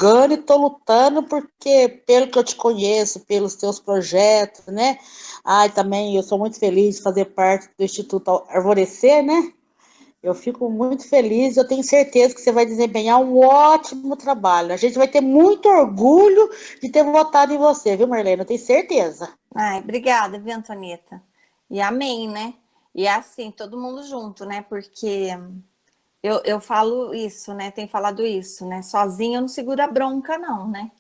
julgando e estou lutando porque, pelo que eu te conheço, pelos teus projetos, né? Ai, também eu sou muito feliz de fazer parte do Instituto Arvorecer, né? Eu fico muito feliz, eu tenho certeza que você vai desempenhar um ótimo trabalho. A gente vai ter muito orgulho de ter votado em você, viu, Marlene? Eu tenho certeza. Ai, obrigada, viu, Antonieta? E amém, né? E é assim, todo mundo junto, né? Porque eu falo isso, né? Tenho falado isso, né? Sozinha eu não seguro a bronca, não, né?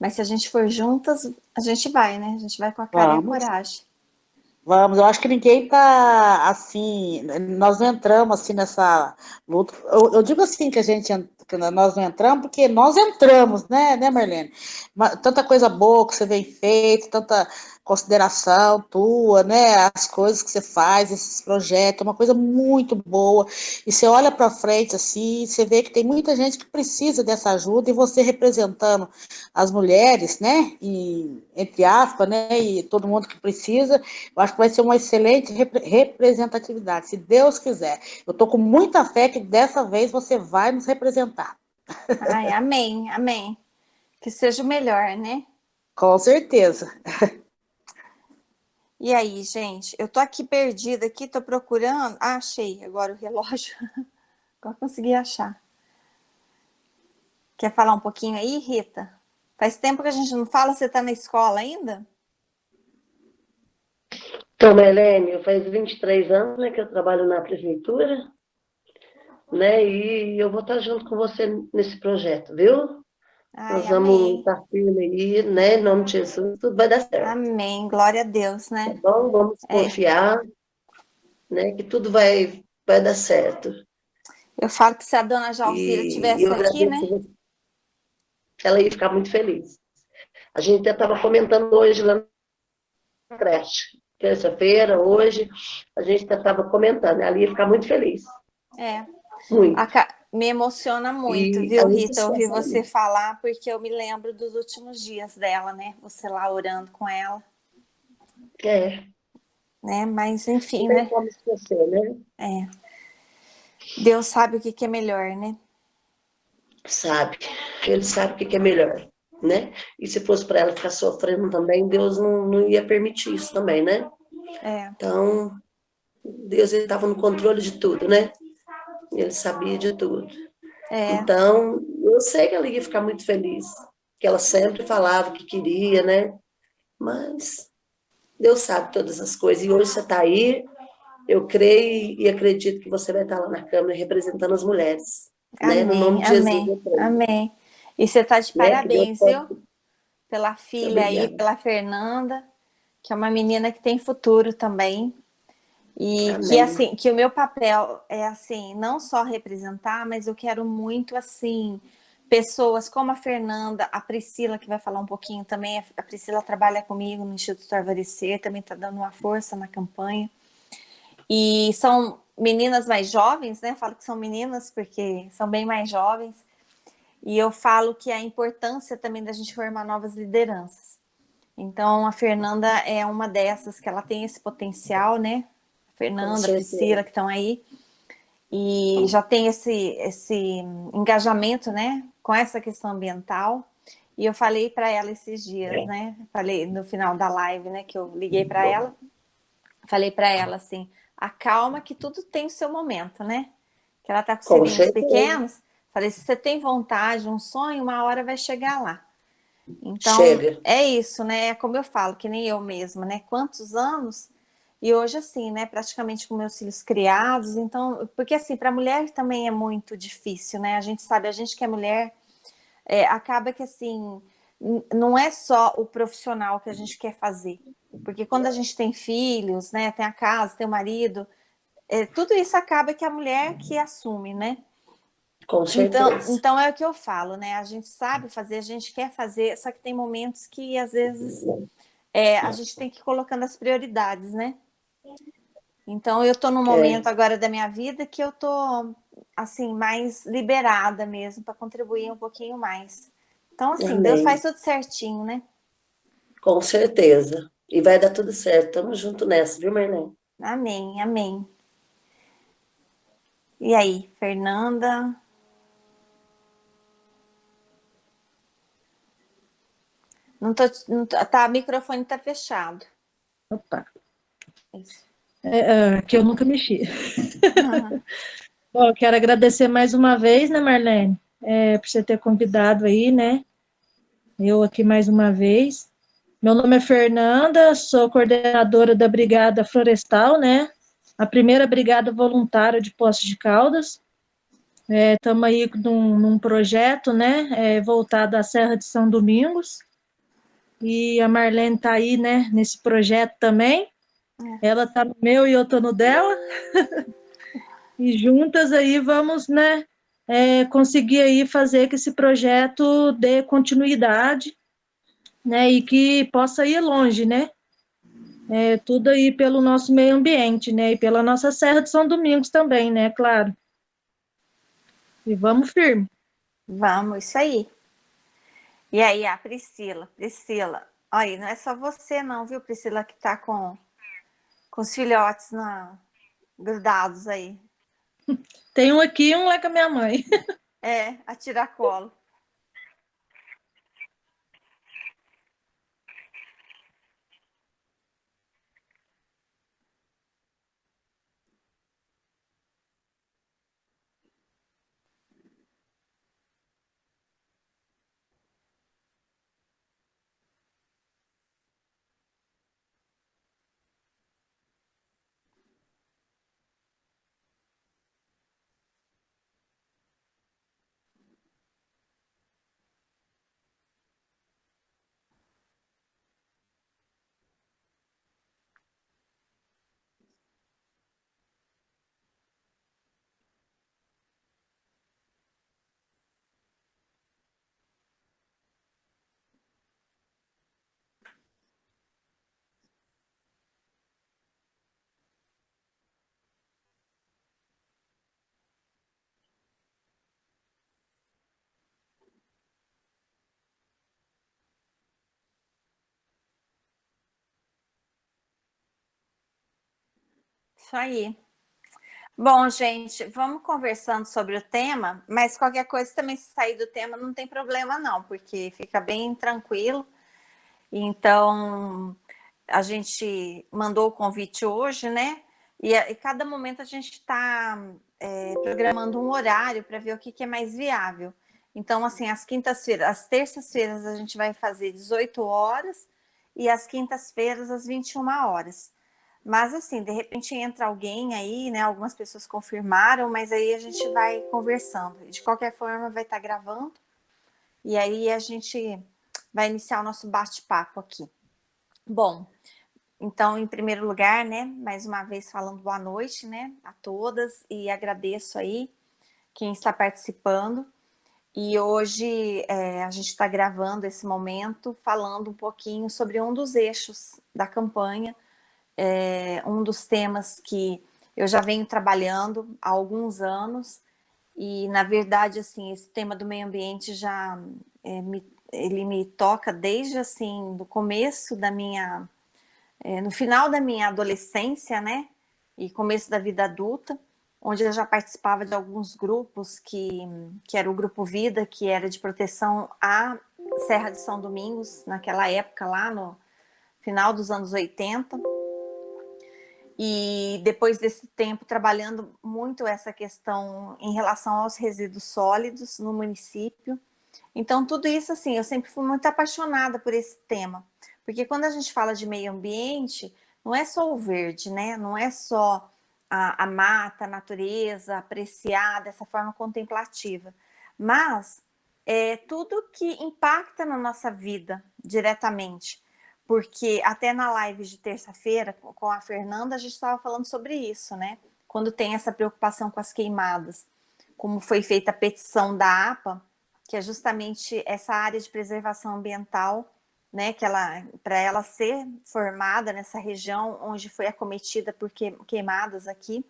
Mas se a gente for juntas, a gente vai, né? A gente vai com a cara e a Vamos. coragem. Vamos, eu acho que ninguém tá assim, nós não entramos assim nessa luta. Eu digo assim que a gente que nós não entramos, porque nós entramos, né, Marlene? Tanta coisa boa que você vem feito, tanta consideração tua, né? As coisas que você faz, esses projetos, é uma coisa muito boa. E você olha para frente assim, você vê que tem muita gente que precisa dessa ajuda, e você representando as mulheres, né? E, entre aspas, né? E todo mundo que precisa. Eu acho que vai ser uma excelente representatividade, se Deus quiser. Eu estou com muita fé que dessa vez você vai nos representar. Ai, amém, amém. Que seja o melhor, né? Com certeza. E aí, gente, eu tô aqui perdida aqui, tô procurando. Ah, achei agora o relógio. Agora consegui achar. Quer falar um pouquinho aí, Rita? Faz tempo que a gente não fala, você tá na escola ainda? Então, Helene, faz 23 anos, né, que eu trabalho na prefeitura, né, e eu vou estar junto com você nesse projeto, viu? Ai, Nós vamos amém. estar firme aí, né, em nome de Jesus, tudo vai dar certo, Amém. Glória a Deus, tá né? bom? Vamos É, confiar, né, que tudo vai dar certo. eu falo que se a dona Jalzira E eu tivesse aqui, agradeço né? você, ela ia ficar muito feliz. A gente até estava comentando hoje lá na creche, terça-feira, hoje, a gente até estava comentando, ela ia ficar muito feliz, É. muito. Me emociona muito, E a viu, gente Rita, ouvir esquece você disso. falar, porque eu me lembro dos últimos dias dela, né? Você lá orando com ela, É, né? Mas não enfim, tem né? como esquecer, né? É. Deus sabe o que que é melhor, né? Sabe, ele sabe o que é melhor, né? E se fosse para ela ficar sofrendo também, Deus não ia permitir isso também, né? É, Então, Deus estava no controle de tudo, né? Ele sabia de tudo. é, Então, eu sei que ela ia ficar muito feliz, que ela sempre falava que queria, né? Mas Deus sabe todas as coisas. E hoje você está aí, eu creio e acredito que você vai estar lá na Câmara representando as mulheres, né? No nome amém, de Jesus, amém, eu creio, amém. E você tá de né? Que Deus parabéns, possa. viu? Pela filha aí, Obrigada. pela Fernanda, que é uma menina que tem futuro também. E que Amém. assim, que o meu papel é assim, não só representar, mas eu quero muito assim, pessoas como a Fernanda, a Priscila, que vai falar um pouquinho também. A Priscila trabalha comigo no Instituto Arvorecer, também está dando uma força na campanha. E são meninas mais jovens, né? Falo que são meninas porque são bem mais jovens. E eu falo que a importância também da gente formar novas lideranças. Então, a Fernanda é uma dessas que ela tem esse potencial, né? A Com Fernanda, a certeza. Priscila, que estão aí, e já tem esse engajamento, né, com essa questão ambiental. E eu falei para ela esses dias, né? Falei no final da live, né, que eu liguei para ela, falei para ela assim: acalma que tudo tem o seu momento, né? Que ela tá com os Com filhinhos certeza. pequenos. Falei: se você tem vontade, um sonho, uma hora vai chegar lá. Então, Chega. é isso, né? É como eu falo, que nem eu mesma, né? Quantos anos? E hoje, assim, né? Praticamente com meus filhos criados. Então, porque assim, para a mulher também é muito difícil, né? A gente sabe, a gente que é mulher, acaba que assim, não é só o profissional que a gente quer fazer. Porque quando a gente tem filhos, né? Tem a casa, tem o marido, tudo isso acaba que a mulher que assume, né? Com Então, certeza. então é o que eu falo, né? A gente sabe fazer, a gente quer fazer, só que tem momentos que às vezes a gente tem que ir colocando as prioridades, né? Então eu tô num momento É. agora da minha vida que eu tô assim mais liberada mesmo para contribuir um pouquinho mais. Então assim, Deus faz Amém. tudo certinho, né? Com certeza. E vai dar tudo certo. Tamo junto nessa, viu, Marlene? Amém, amém. E aí, Fernanda? Tá, o microfone tá fechado. Opa, Isso. que eu nunca mexi. Bom, quero agradecer mais uma vez, né, Marlene, por você ter convidado aí, né, eu aqui mais uma vez. Meu nome é Fernanda, sou coordenadora da Brigada Florestal, né, a primeira brigada voluntária de Poços de Caldas. Estamos aí num projeto, né, voltado à Serra de São Domingos, e a Marlene está aí, né, nesse projeto também. Ela está no meu e eu estou no dela. E juntas aí vamos, né, conseguir aí fazer que esse projeto dê continuidade, né, e que possa ir longe, né, tudo aí pelo nosso meio ambiente, né, e pela nossa Serra de São Domingos também, né, claro. E vamos firme. Vamos, isso aí. E aí, a Priscila, olha, não é só você não, viu, Priscila, que tá com os filhotes grudados aí. Tem um aqui e um lá com a minha mãe. A tiracolo. Isso aí. Bom, gente, vamos conversando sobre o tema, mas qualquer coisa também, se sair do tema, não tem problema não, porque fica bem tranquilo. Então, a gente mandou o convite hoje, né? E cada momento a gente está programando um horário para ver o que é mais viável. Então, assim, as terças-feiras a gente vai fazer 18 horas e as quintas-feiras às 21 horas. Mas, assim, de repente entra alguém aí, né? Algumas pessoas confirmaram, mas aí a gente vai conversando. De qualquer forma, vai estar gravando. E aí a gente vai iniciar o nosso bate-papo aqui. Bom, então, em primeiro lugar, né, mais uma vez falando boa noite, né, a todas, e agradeço aí quem está participando. E hoje a gente está gravando esse momento falando um pouquinho sobre um dos eixos da campanha, um dos temas que eu já venho trabalhando há alguns anos, e na verdade, assim, esse tema do meio ambiente já ele me toca desde assim do começo da minha no final da minha adolescência, né, e começo da vida adulta, onde eu já participava de alguns grupos que era o Grupo Vida, que era de proteção à Serra de São Domingos, naquela época lá no final dos anos 80. E depois desse tempo trabalhando muito essa questão em relação aos resíduos sólidos no município. Então, tudo isso, assim, eu sempre fui muito apaixonada por esse tema, porque quando a gente fala de meio ambiente, não é só o verde, né? Não é só a mata, a natureza, apreciar dessa forma contemplativa, mas é tudo que impacta na nossa vida diretamente, porque até na live de terça-feira com a Fernanda, a gente estava falando sobre isso, né? Quando tem essa preocupação com as queimadas, como foi feita a petição da APA, que é justamente essa área de preservação ambiental, né, que para ela ser formada nessa região onde foi acometida por queimadas aqui,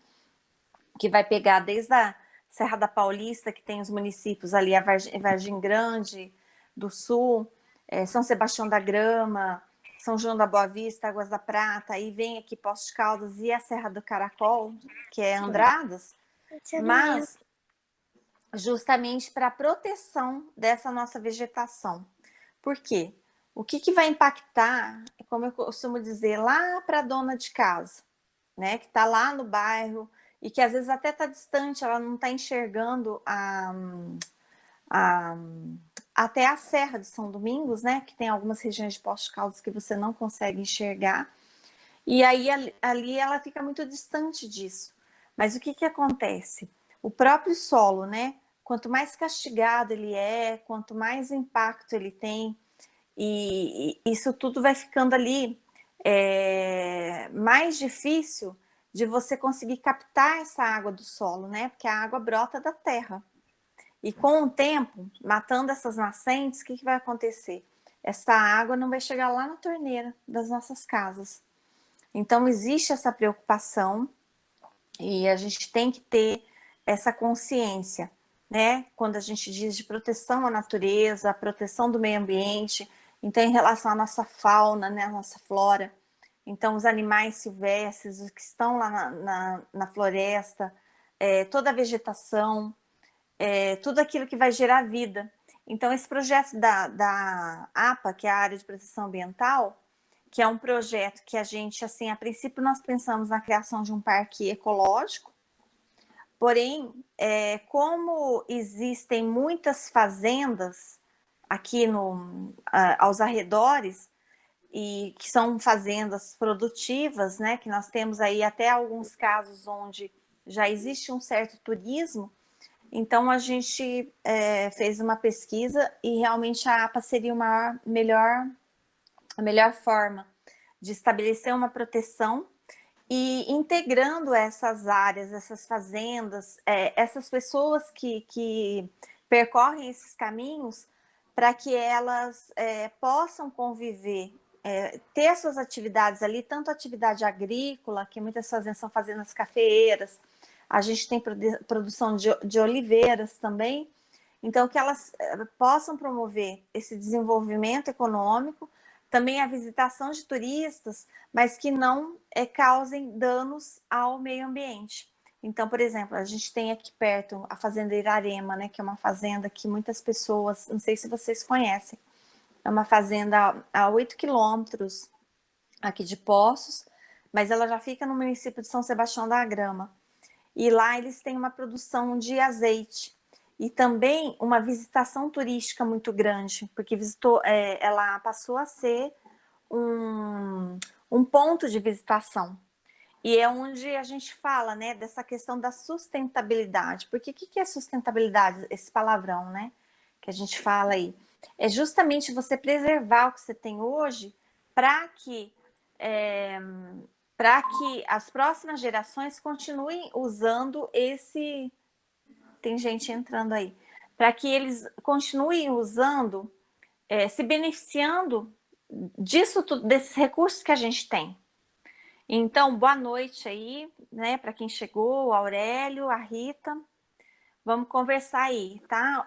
que vai pegar desde a Serra da Paulista, que tem os municípios ali, a Vargem Grande do Sul, São Sebastião da Grama, São João da Boa Vista, Águas da Prata, aí vem aqui Poços de Caldas e a Serra do Caracol, que é Andradas, mas justamente para a proteção dessa nossa vegetação. Por quê? O que vai impactar, como eu costumo dizer, lá para a dona de casa, né, que está lá no bairro e que às vezes até está distante, ela não está enxergando até a Serra de São Domingos, né, que tem algumas regiões de Poços de Caldas que você não consegue enxergar, e aí ali ela fica muito distante disso. Mas o que acontece? O próprio solo, né, quanto mais castigado ele é, quanto mais impacto ele tem, e isso tudo vai ficando ali mais difícil de você conseguir captar essa água do solo, né? Porque a água brota da terra. E com o tempo, matando essas nascentes, o que vai acontecer? Essa água não vai chegar lá na torneira das nossas casas. Então, existe essa preocupação e a gente tem que ter essa consciência, né? Quando a gente diz de proteção à natureza, proteção do meio ambiente, então, em relação à nossa fauna, né, à nossa flora, então, os animais silvestres, os que estão lá na floresta, toda a vegetação, tudo aquilo que vai gerar vida. Então, esse projeto da APA, que é a Área de Proteção Ambiental, que é um projeto que a gente, assim, a princípio nós pensamos na criação de um parque ecológico, porém, como existem muitas fazendas aqui aos arredores, e que são fazendas produtivas, né, que nós temos aí até alguns casos onde já existe um certo turismo, então a gente fez uma pesquisa e realmente a APA seria a melhor forma de estabelecer uma proteção e integrando essas áreas, essas fazendas, essas pessoas que percorrem esses caminhos para que elas possam conviver, ter suas atividades ali, tanto atividade agrícola, que muitas fazendas são fazendas cafeeiras, a gente tem produção de oliveiras também, então que elas possam promover esse desenvolvimento econômico, também a visitação de turistas, mas que não causem danos ao meio ambiente. Então, por exemplo, a gente tem aqui perto a Fazenda Irarema, né, que é uma fazenda que muitas pessoas, não sei se vocês conhecem, é uma fazenda a 8 quilômetros aqui de Poços, mas ela já fica no município de São Sebastião da Grama. E lá eles têm uma produção de azeite e também uma visitação turística muito grande, porque ela passou a ser um ponto de visitação. E é onde a gente fala, né, dessa questão da sustentabilidade. Porque o que é sustentabilidade? Esse palavrão, né, que a gente fala aí. É justamente você preservar o que você tem hoje para que as próximas gerações continuem usando esse... Tem gente entrando aí. Para que eles continuem usando, se beneficiando disso tudo, desses recursos que a gente tem. Então, boa noite aí, né, para quem chegou, o Aurélio, a Rita. Vamos conversar aí, tá?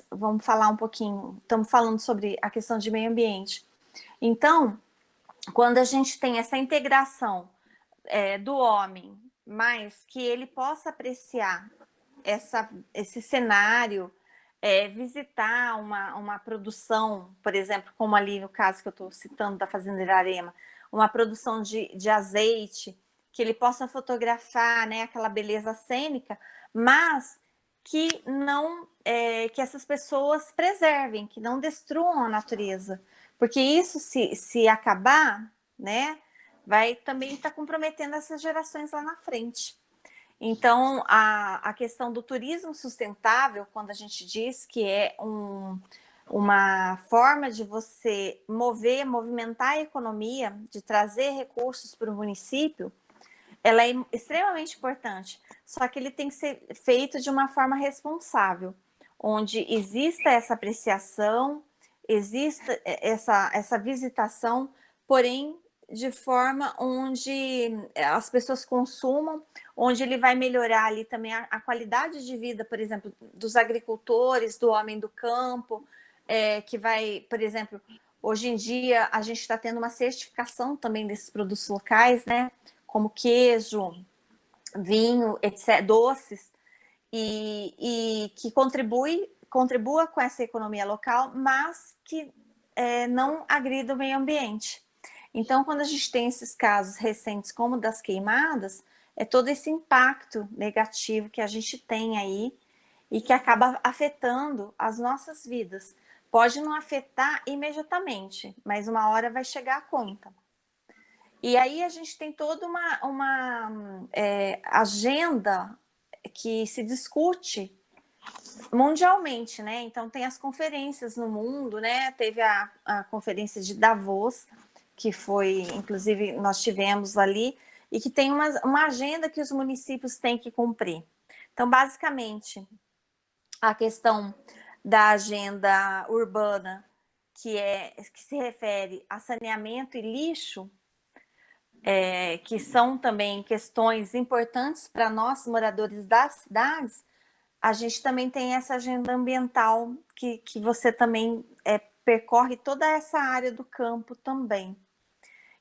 Vamos falar um pouquinho, estamos falando sobre a questão de meio ambiente. Então, quando a gente tem essa integração do homem, mas que ele possa apreciar esse cenário, visitar uma produção, por exemplo, como ali no caso que eu estou citando da Fazenda Irarema, uma produção de azeite, que ele possa fotografar, né, aquela beleza cênica, mas que não que essas pessoas preservem, que não destruam a natureza, porque isso se acabar, né, vai também estar comprometendo essas gerações lá na frente. Então, a questão do turismo sustentável, quando a gente diz que é uma forma de você movimentar a economia, de trazer recursos para o município, ela é extremamente importante, só que ele tem que ser feito de uma forma responsável, onde exista essa apreciação, exista essa visitação, porém de forma onde as pessoas consumam, onde ele vai melhorar ali também a qualidade de vida, por exemplo, dos agricultores, do homem do campo, que vai, por exemplo, hoje em dia a gente está tendo uma certificação também desses produtos locais, né? Como queijo, vinho, etc., doces, e que contribua com essa economia local, mas que não agrida o meio ambiente. Então, quando a gente tem esses casos recentes, como das queimadas, é todo esse impacto negativo que a gente tem aí e que acaba afetando as nossas vidas. Pode não afetar imediatamente, mas uma hora vai chegar a conta. E aí a gente tem toda uma agenda que se discute mundialmente, né? Então tem as conferências no mundo, né? Teve a conferência de Davos, que foi, inclusive, nós tivemos ali, e que tem uma agenda que os municípios têm que cumprir. Então, basicamente, a questão da agenda urbana, que se refere a saneamento e lixo, que são também questões importantes para nós, moradores das cidades, a gente também tem essa agenda ambiental que você também percorre toda essa área do campo também.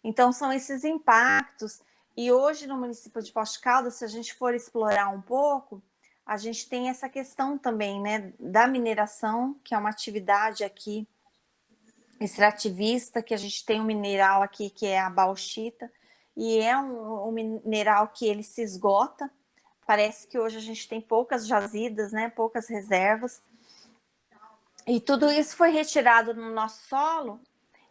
Então, são esses impactos. E hoje, no município de Poços de Caldas, se a gente for explorar um pouco, a gente tem essa questão também, né, da mineração, que é uma atividade aqui extrativista, que a gente tem um mineral aqui que é a bauxita, e é um mineral que ele se esgota. Parece que hoje a gente tem poucas jazidas, né, poucas reservas. E tudo isso foi retirado no nosso solo.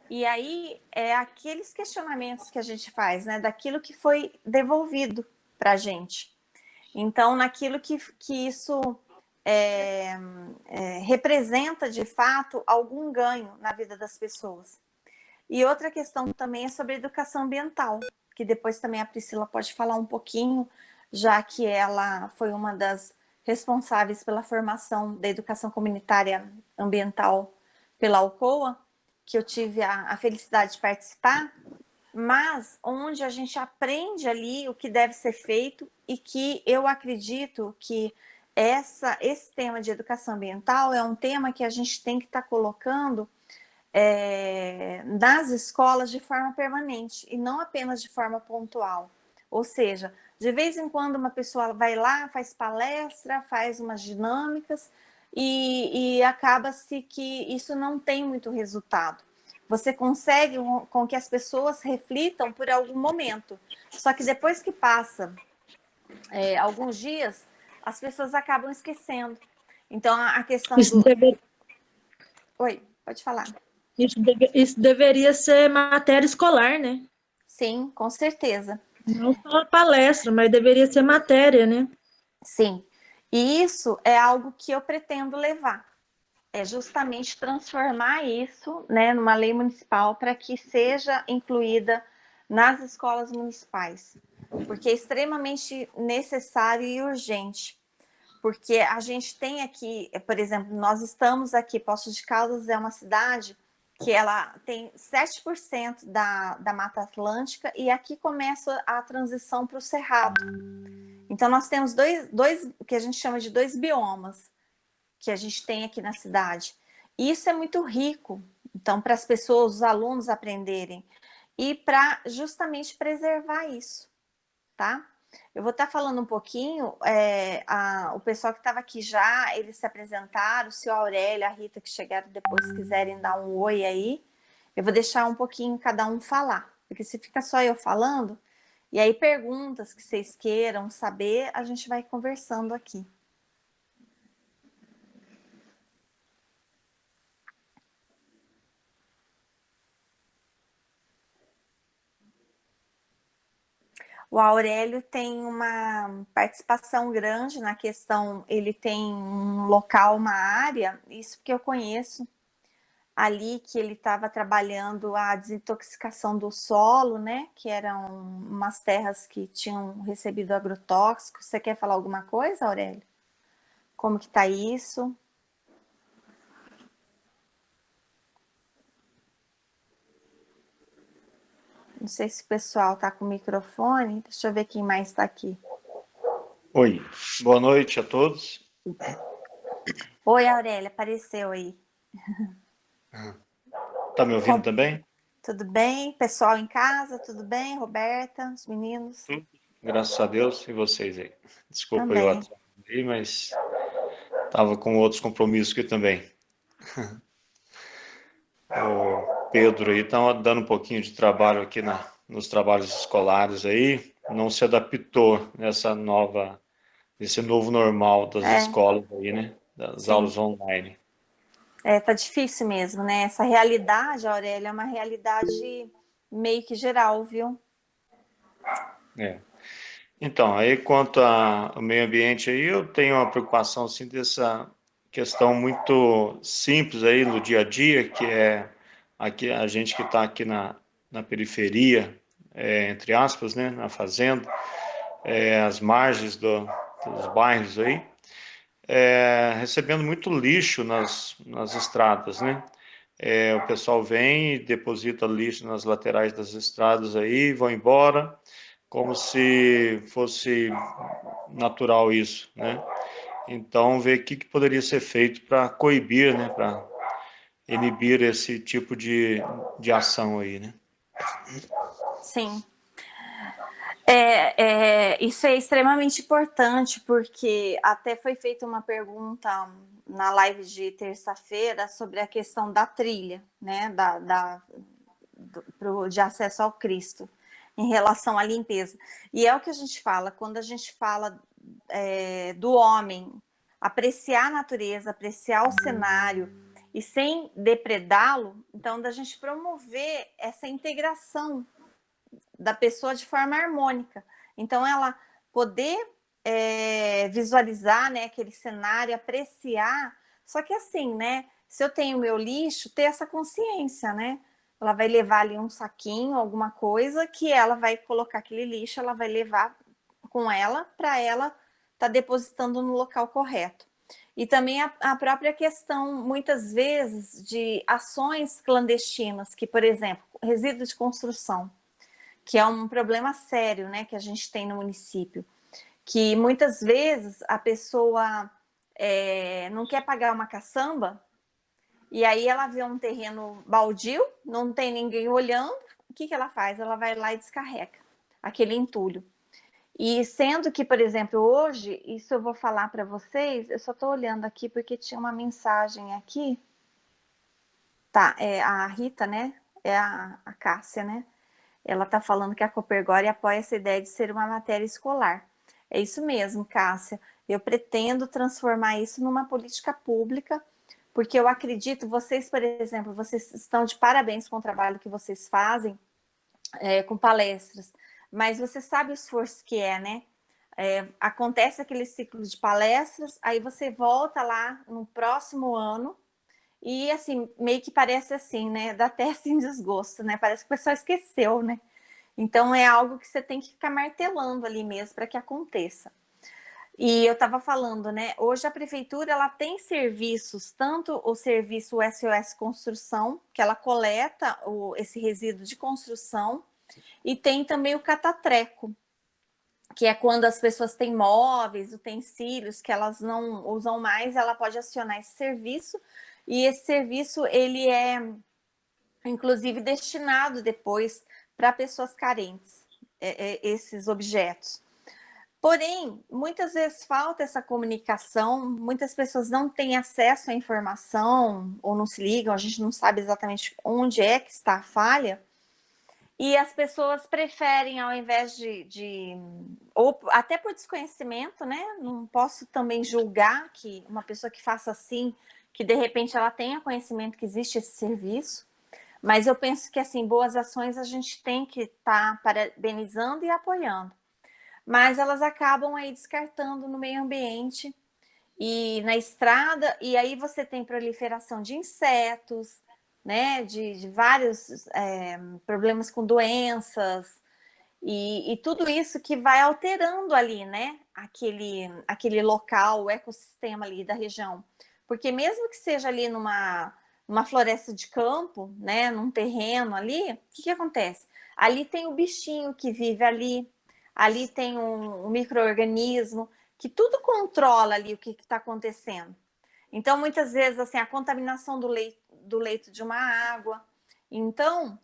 E aí é aqueles questionamentos que a gente faz, né, daquilo que foi devolvido para a gente. Então, naquilo que isso representa de fato algum ganho na vida das pessoas. E outra questão também é sobre educação ambiental, que depois também a Priscila pode falar um pouquinho, já que ela foi uma das responsáveis pela formação da educação comunitária ambiental pela Alcoa, que eu tive a felicidade de participar, mas onde a gente aprende ali o que deve ser feito e que eu acredito que esse tema de educação ambiental é um tema que a gente tem que estar colocando nas escolas de forma permanente e não apenas de forma pontual. Ou seja, de vez em quando uma pessoa vai lá, faz palestra, faz umas dinâmicas e acaba-se que isso não tem muito resultado. Você consegue com que as pessoas reflitam por algum momento, só que depois que passa alguns dias, as pessoas acabam esquecendo. Então, a questão Oi, pode falar. Isso deveria ser matéria escolar, né? Sim, com certeza. Não só palestra, mas deveria ser matéria, né? Sim. E isso é algo que eu pretendo levar. É justamente transformar isso, né, numa lei municipal para que seja incluída nas escolas municipais. Porque é extremamente necessário e urgente. Porque a gente tem aqui, por exemplo, nós estamos aqui, Poços de Caldas é uma cidade que ela tem 7% da Mata Atlântica e aqui começa a transição para o Cerrado. Então, nós temos dois, que a gente chama de 2 biomas que a gente tem aqui na cidade. E isso é muito rico, então, para as pessoas, os alunos aprenderem e para justamente preservar isso, tá? Eu vou estar falando um pouquinho, o pessoal que estava aqui já, eles se apresentaram, o senhor Aurélio, a Rita, que chegaram depois, quiserem dar um oi aí, eu vou deixar um pouquinho cada um falar, porque se fica só eu falando, e aí perguntas que vocês queiram saber, a gente vai conversando aqui. O Aurélio tem uma participação grande na questão, ele tem um local, uma área, isso que eu conheço, ali que ele estava trabalhando a desintoxicação do solo, né? Que eram umas terras que tinham recebido agrotóxico. Você quer falar alguma coisa, Aurélio? Como que está isso? Não sei se o pessoal está com o microfone. Deixa eu ver quem mais está aqui. Oi, boa noite a todos. Oi, Aurélia, apareceu aí. Tá me ouvindo também? Tudo bem? Pessoal em casa, tudo bem? Roberta, os meninos? Graças a Deus, e vocês aí. Desculpa também. eu atrasei, mas estava com outros compromissos aqui também. o Pedro aí está dando um pouquinho de trabalho aqui nos trabalhos escolares aí, não se adaptou nesse novo normal das escolas aí, né? Das Sim. aulas online. Tá difícil mesmo, né? Essa realidade, Aurélia, é uma realidade meio que geral, viu? Então, aí quanto ao meio ambiente aí, eu tenho uma preocupação assim dessa questão muito simples aí no dia a dia, que é aqui a gente que está aqui na periferia, entre aspas, né, na fazenda, as margens dos bairros aí, recebendo muito lixo nas estradas, né? O pessoal vem e deposita lixo nas laterais das estradas aí, vão embora, como se fosse natural isso, né? Então, ver o que poderia ser feito para coibir, né? Para inibir esse tipo de ação aí, né? Sim. Isso é extremamente importante, porque até foi feita uma pergunta na live de terça-feira sobre a questão da trilha, né? De acesso ao Cristo, em relação à limpeza. E é o que a gente fala, quando a gente fala do homem apreciar a natureza, apreciar o cenário e sem depredá-lo, então da gente promover essa integração da pessoa de forma harmônica. Então ela poder visualizar, né, aquele cenário, apreciar, só que assim, né, se eu tenho meu lixo, ter essa consciência, né? Ela vai levar ali um saquinho, alguma coisa, que ela vai colocar aquele lixo, ela vai levar com ela para ela estar depositando no local correto. E também a própria questão, muitas vezes, de ações clandestinas, que, por exemplo, resíduo de construção, que é um problema sério, né, que a gente tem no município, que muitas vezes a pessoa não quer pagar uma caçamba, e aí ela vê um terreno baldio, não tem ninguém olhando, o que ela faz? Ela vai lá e descarrega aquele entulho. E sendo que, por exemplo, hoje, isso eu vou falar para vocês, eu só estou olhando aqui porque tinha uma mensagem aqui. Tá, a Rita, né? É a Cássia, né? Ela está falando que a Copergore apoia essa ideia de ser uma matéria escolar. É isso mesmo, Cássia. Eu pretendo transformar isso numa política pública, porque eu acredito, vocês, por exemplo, vocês estão de parabéns com o trabalho que vocês fazem com palestras, mas você sabe o esforço que é, né? Acontece aquele ciclo de palestras, aí você volta lá no próximo ano e, assim, meio que parece assim, né? Dá até assim desgosto, né? Parece que o pessoal esqueceu, né? Então, é algo que você tem que ficar martelando ali mesmo para que aconteça. E eu estava falando, né? Hoje a prefeitura ela tem serviços, tanto o serviço SOS Construção, que ela coleta esse resíduo de construção, e tem também o catatreco, que é quando as pessoas têm móveis, utensílios que elas não usam mais, ela pode acionar esse serviço, e esse serviço ele é inclusive destinado depois para pessoas carentes, esses objetos. Porém, muitas vezes falta essa comunicação, muitas pessoas não têm acesso à informação ou não se ligam, a gente não sabe exatamente onde é que está a falha, e as pessoas preferem, ao invés ou até por desconhecimento, né? Não posso também julgar que uma pessoa que faça assim, que de repente ela tenha conhecimento que existe esse serviço, mas eu penso que, assim, boas ações a gente tem que estar parabenizando e apoiando. Mas elas acabam aí descartando no meio ambiente e na estrada, e aí você tem proliferação de insetos, né, de vários problemas com doenças, e tudo isso que vai alterando ali, né, aquele local, o ecossistema ali da região. Porque mesmo que seja ali numa floresta de campo, né, num terreno ali, o que acontece? Ali tem o bichinho que vive ali tem um micro-organismo, que tudo controla ali o que está acontecendo. Então, muitas vezes, assim, a contaminação do leito de uma água. Então,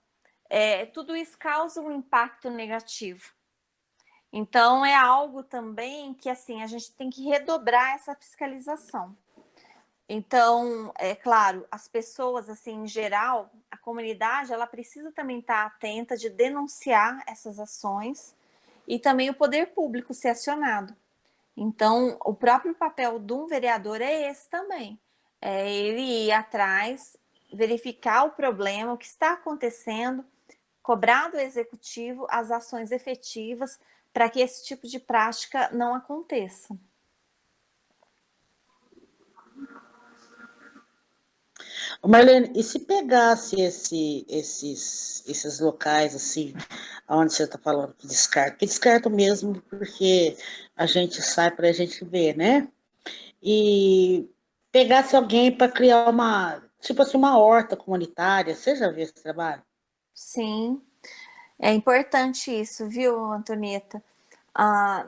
tudo isso causa um impacto negativo. Então, é algo também que, assim, a gente tem que redobrar essa fiscalização. Então, é claro, as pessoas, assim, em geral, a comunidade, ela precisa também estar atenta de denunciar essas ações e também o poder público ser acionado. Então, o próprio papel de um vereador é esse também. É ele ir atrás, verificar o problema, o que está acontecendo, cobrar do executivo as ações efetivas para que esse tipo de prática não aconteça. Marlene, e se pegasse esses locais, assim, onde você está falando que descarta mesmo, porque a gente sai para a gente ver, né? E pegasse alguém para criar tipo assim, uma horta comunitária, você já viu esse trabalho? Sim, é importante isso, viu, Antonieta?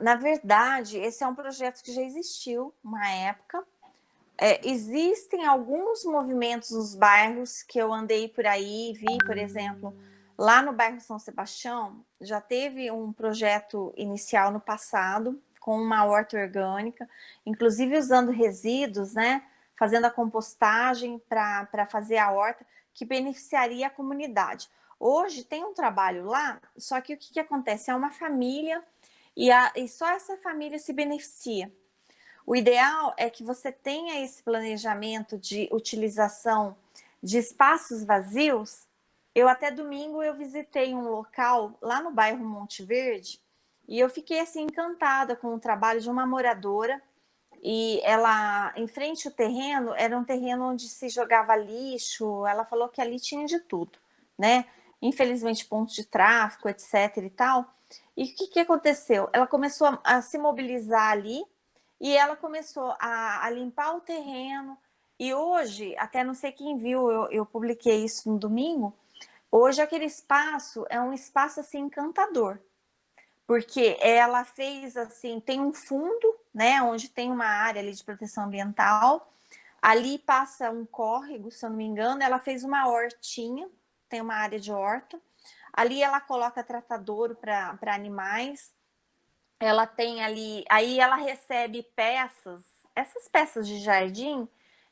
Na verdade, esse é um projeto que já existiu uma época. Existem alguns movimentos nos bairros que eu andei por aí, vi, por exemplo, lá no bairro São Sebastião, já teve um projeto inicial no passado, com uma horta orgânica, inclusive usando resíduos, né? Fazendo a compostagem para fazer a horta, que beneficiaria a comunidade. Hoje tem um trabalho lá, só que o que acontece? É uma família e só essa família se beneficia. O ideal é que você tenha esse planejamento de utilização de espaços vazios. Eu até domingo eu visitei um local lá no bairro Monte Verde e eu fiquei assim encantada com o trabalho de uma moradora e ela, em frente ao terreno, era um terreno onde se jogava lixo, ela falou que ali tinha de tudo, né? Infelizmente pontos de tráfico, etc e tal. E o que aconteceu? Ela começou a se mobilizar ali e ela começou a limpar o terreno. E hoje, até não sei quem viu, eu publiquei isso no domingo, hoje aquele espaço é um espaço assim encantador, porque ela fez assim, tem um fundo, né, onde tem uma área ali de proteção ambiental, ali passa um córrego, se eu não me engano, ela fez uma hortinha, tem uma área de horta, ali ela coloca tratadouro para animais, ela tem ali, aí ela recebe peças, essas peças de jardim,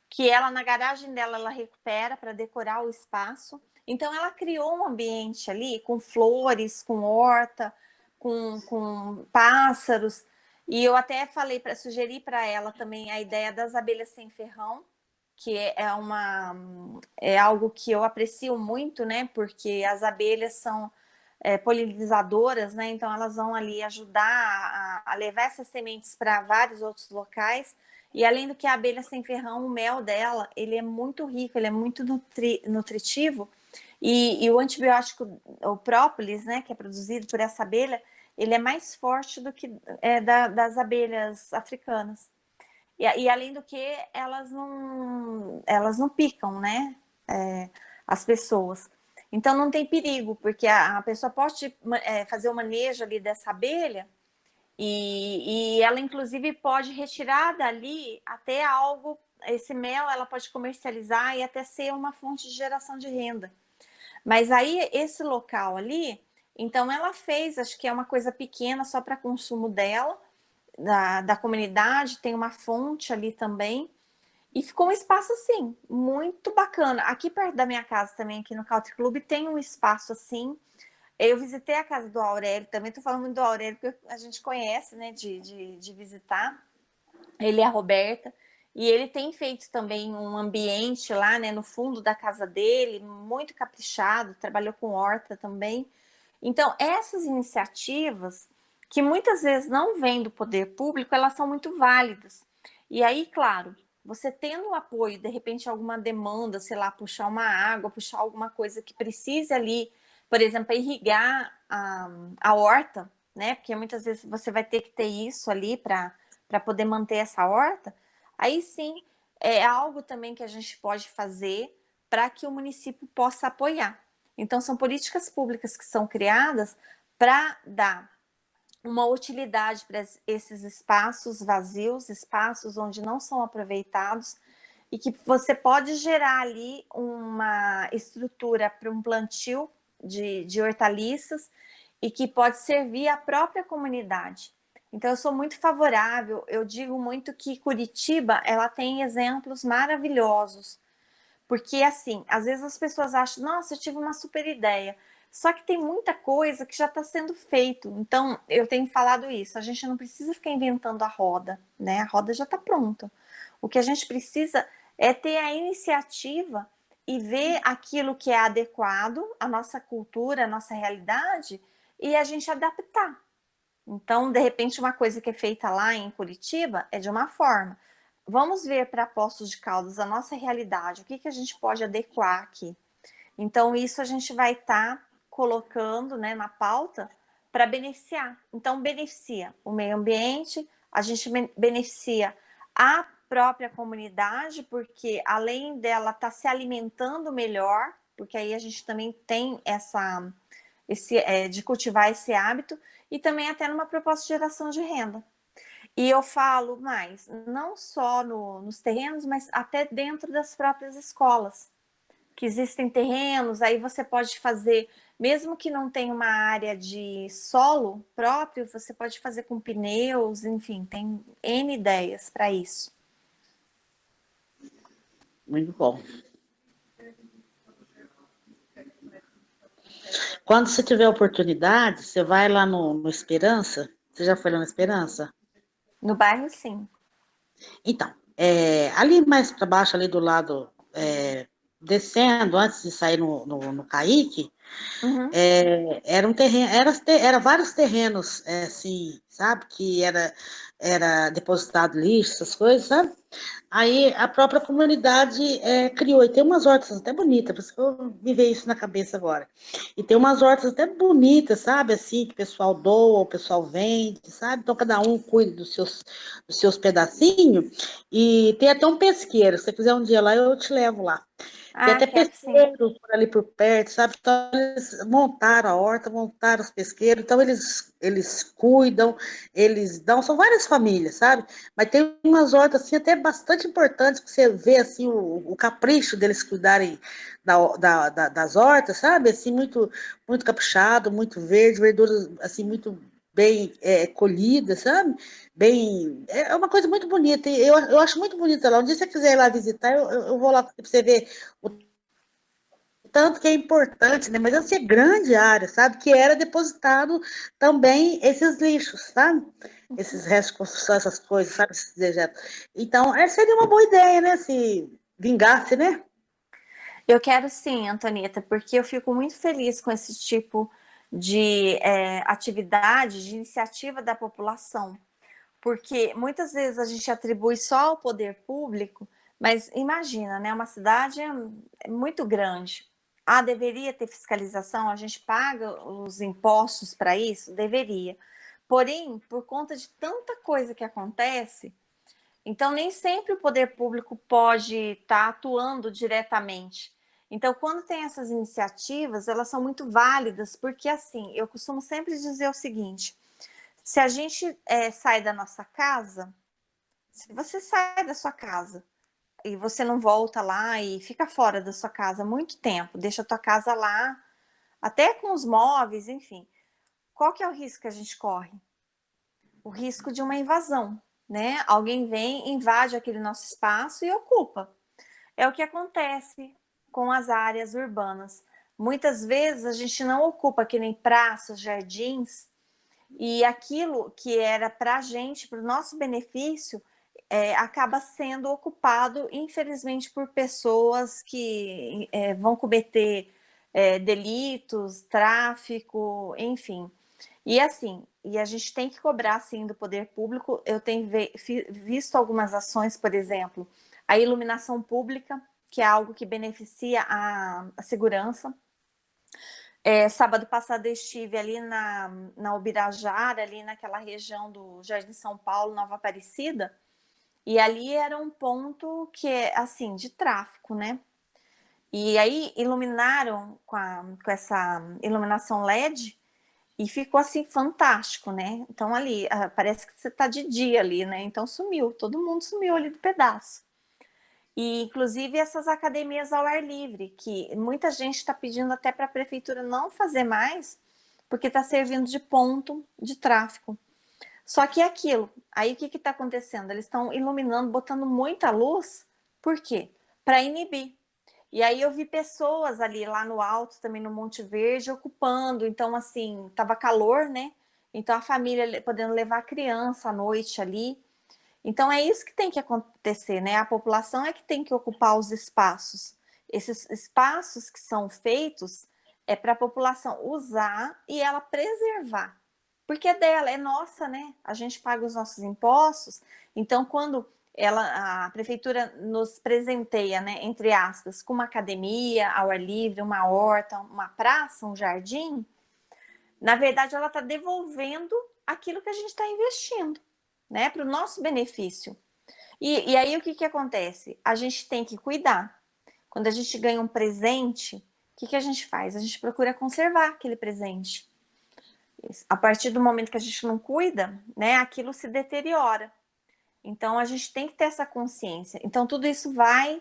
que ela na garagem dela ela recupera para decorar o espaço. Então ela criou um ambiente ali com flores, com horta, com pássaros. E eu até falei para sugerir para ela também a ideia das abelhas sem ferrão, que é algo que eu aprecio muito, né? Porque as abelhas são polinizadoras, né? Então elas vão ali ajudar a levar essas sementes para vários outros locais. E além do que a abelha sem ferrão, o mel dela, ele é muito rico, ele é muito nutritivo. E o antibiótico, o própolis, né, que é produzido por essa abelha, ele é mais forte do que das abelhas africanas. E além do que, elas não picam, né, as pessoas. Então não tem perigo, porque a pessoa pode fazer o manejo ali dessa abelha e ela inclusive pode retirar dali até algo, esse mel ela pode comercializar e até ser uma fonte de geração de renda. Mas aí esse local ali, então ela fez, acho que é uma coisa pequena só para consumo dela, da comunidade, tem uma fonte ali também, e ficou um espaço assim, muito bacana. Aqui perto da minha casa também, aqui no Country Club, tem um espaço assim. Eu visitei a casa do Aurélio, também estou falando muito do Aurélio, porque a gente conhece, né, de visitar. Ele e a Roberta. E ele tem feito também um ambiente lá, né, no fundo da casa dele, muito caprichado, trabalhou com horta também. Então, essas iniciativas, que muitas vezes não vêm do poder público, elas são muito válidas. E aí, claro, você tendo o apoio, de repente, alguma demanda, sei lá, puxar uma água, puxar alguma coisa que precise ali, por exemplo, irrigar a horta, né? Porque muitas vezes você vai ter que ter isso ali para poder manter essa horta. Aí sim, é algo também que a gente pode fazer para que o município possa apoiar. Então, são políticas públicas que são criadas para dar uma utilidade para esses espaços vazios, espaços onde não são aproveitados, e que você pode gerar ali uma estrutura para um plantio de hortaliças e que pode servir à própria comunidade. Então, eu sou muito favorável, eu digo muito que Curitiba, ela tem exemplos maravilhosos, porque, assim, às vezes as pessoas acham, nossa, eu tive uma super ideia, só que tem muita coisa que já está sendo feito. Então, eu tenho falado isso, a gente não precisa ficar inventando a roda, né? A roda já está pronta. O que a gente precisa é ter a iniciativa e ver aquilo que é adequado à nossa cultura, à nossa realidade, e a gente adaptar. Então, de repente, uma coisa que é feita lá em Curitiba é de uma forma. Vamos ver para Poços de Caldas a nossa realidade, o que, que a gente pode adequar aqui. Então, isso a gente vai estar colocando, né, na pauta para beneficiar. Então, beneficia o meio ambiente, a gente beneficia a própria comunidade, porque além dela estar se alimentando melhor, porque aí a gente também tem de cultivar esse hábito, e também até numa proposta de geração de renda. E eu falo mais, não só nos terrenos, mas até dentro das próprias escolas, que existem terrenos, aí você pode fazer, mesmo que não tenha uma área de solo próprio, você pode fazer com pneus, enfim, tem N ideias para isso. Muito bom. Quando você tiver oportunidade, você vai lá no Esperança. Você já foi lá no Esperança? No bairro, sim. Então, ali mais para baixo, ali do lado, descendo, antes de sair no Caique, Uhum. era um terreno, era vários terrenos, assim, sabe? Que era depositado lixo, essas coisas, sabe? Aí a própria comunidade criou, e tem umas hortas até bonitas, por isso que eu me veio isso na cabeça agora. E tem umas hortas até bonitas, sabe? Assim, que o pessoal doa, o pessoal vende, sabe? Então cada um cuida dos seus pedacinhos. E tem até um pesqueiro, se você quiser um dia lá, eu te levo lá. Tem Ah, até quero sim. pesqueiros por ali por perto, sabe? Então, eles montaram a horta, montaram os pesqueiros, então eles cuidam, eles dão, são várias famílias, sabe? Mas tem umas hortas, assim, até bastante importantes, que você vê, assim, o capricho deles cuidarem das hortas, sabe? Assim, muito, muito caprichado, muito verde, verduras, assim, muito bem colhidas, sabe? Bem, é uma coisa muito bonita, e eu acho muito bonita lá. Um dia se você quiser ir lá visitar, eu vou lá para você ver o tanto que é importante, né? Mas assim, é grande a área, sabe? Que era depositado também esses lixos, sabe? Esses restos de construção, essas coisas, sabe? Esses dejetos. Então, essa seria uma boa ideia, né? Se vingasse, né? Eu quero sim, Antonieta, porque eu fico muito feliz com esse tipo de atividade, de iniciativa da população. Porque muitas vezes a gente atribui só ao poder público, mas imagina, né? Uma cidade é muito grande. Ah, deveria ter fiscalização, a gente paga os impostos para isso? Deveria. Porém, por conta de tanta coisa que acontece, então nem sempre o poder público pode estar atuando diretamente. Então, quando tem essas iniciativas, elas são muito válidas, porque assim, eu costumo sempre dizer o seguinte: se a gente sai da nossa casa, se você sai da sua casa e você não volta lá e fica fora da sua casa muito tempo, deixa a tua casa lá, até com os móveis, enfim, qual que é o risco que a gente corre? O risco de uma invasão, né? Alguém vem, invade aquele nosso espaço e ocupa. É o que acontece com as áreas urbanas. Muitas vezes a gente não ocupa que nem praças, jardins, e aquilo que era para a gente, para o nosso benefício, acaba sendo ocupado, infelizmente, por pessoas que vão cometer delitos, tráfico, enfim. E assim, e a gente tem que cobrar, sim, do poder público. Eu tenho visto algumas ações, por exemplo, a iluminação pública, que é algo que beneficia a segurança. Sábado passado eu estive ali na Ubirajara, ali naquela região do Jardim São Paulo, Nova Aparecida, e ali era um ponto que é, assim, de tráfico, né? E aí iluminaram com essa iluminação LED e ficou, assim, fantástico, né? Então ali, parece que você está de dia ali, né? Então sumiu, todo mundo sumiu ali do pedaço. E, inclusive, essas academias ao ar livre, que muita gente está pedindo até para a prefeitura não fazer mais, porque está servindo de ponto de tráfico. Só que é aquilo, aí o que está acontecendo? Eles estão iluminando, botando muita luz, por quê? Para inibir. E aí eu vi pessoas ali lá no alto, também no Monte Verde, ocupando. Então, assim, tava calor, né? Então a família podendo levar a criança à noite ali. Então é isso que tem que acontecer, né? A população é que tem que ocupar os espaços. Esses espaços que são feitos é para a população usar e ela preservar. Porque é dela, é nossa, né? A gente paga os nossos impostos. Então, quando a prefeitura nos presenteia, né, entre aspas, com uma academia ao ar livre, uma horta, uma praça, um jardim, na verdade ela está devolvendo aquilo que a gente está investindo, né, para o nosso benefício. E aí o que acontece? A gente tem que cuidar. Quando a gente ganha um presente, o que a gente faz? A gente procura conservar aquele presente. A partir do momento que a gente não cuida, né, aquilo se deteriora. Então, a gente tem que ter essa consciência. Então, tudo isso vai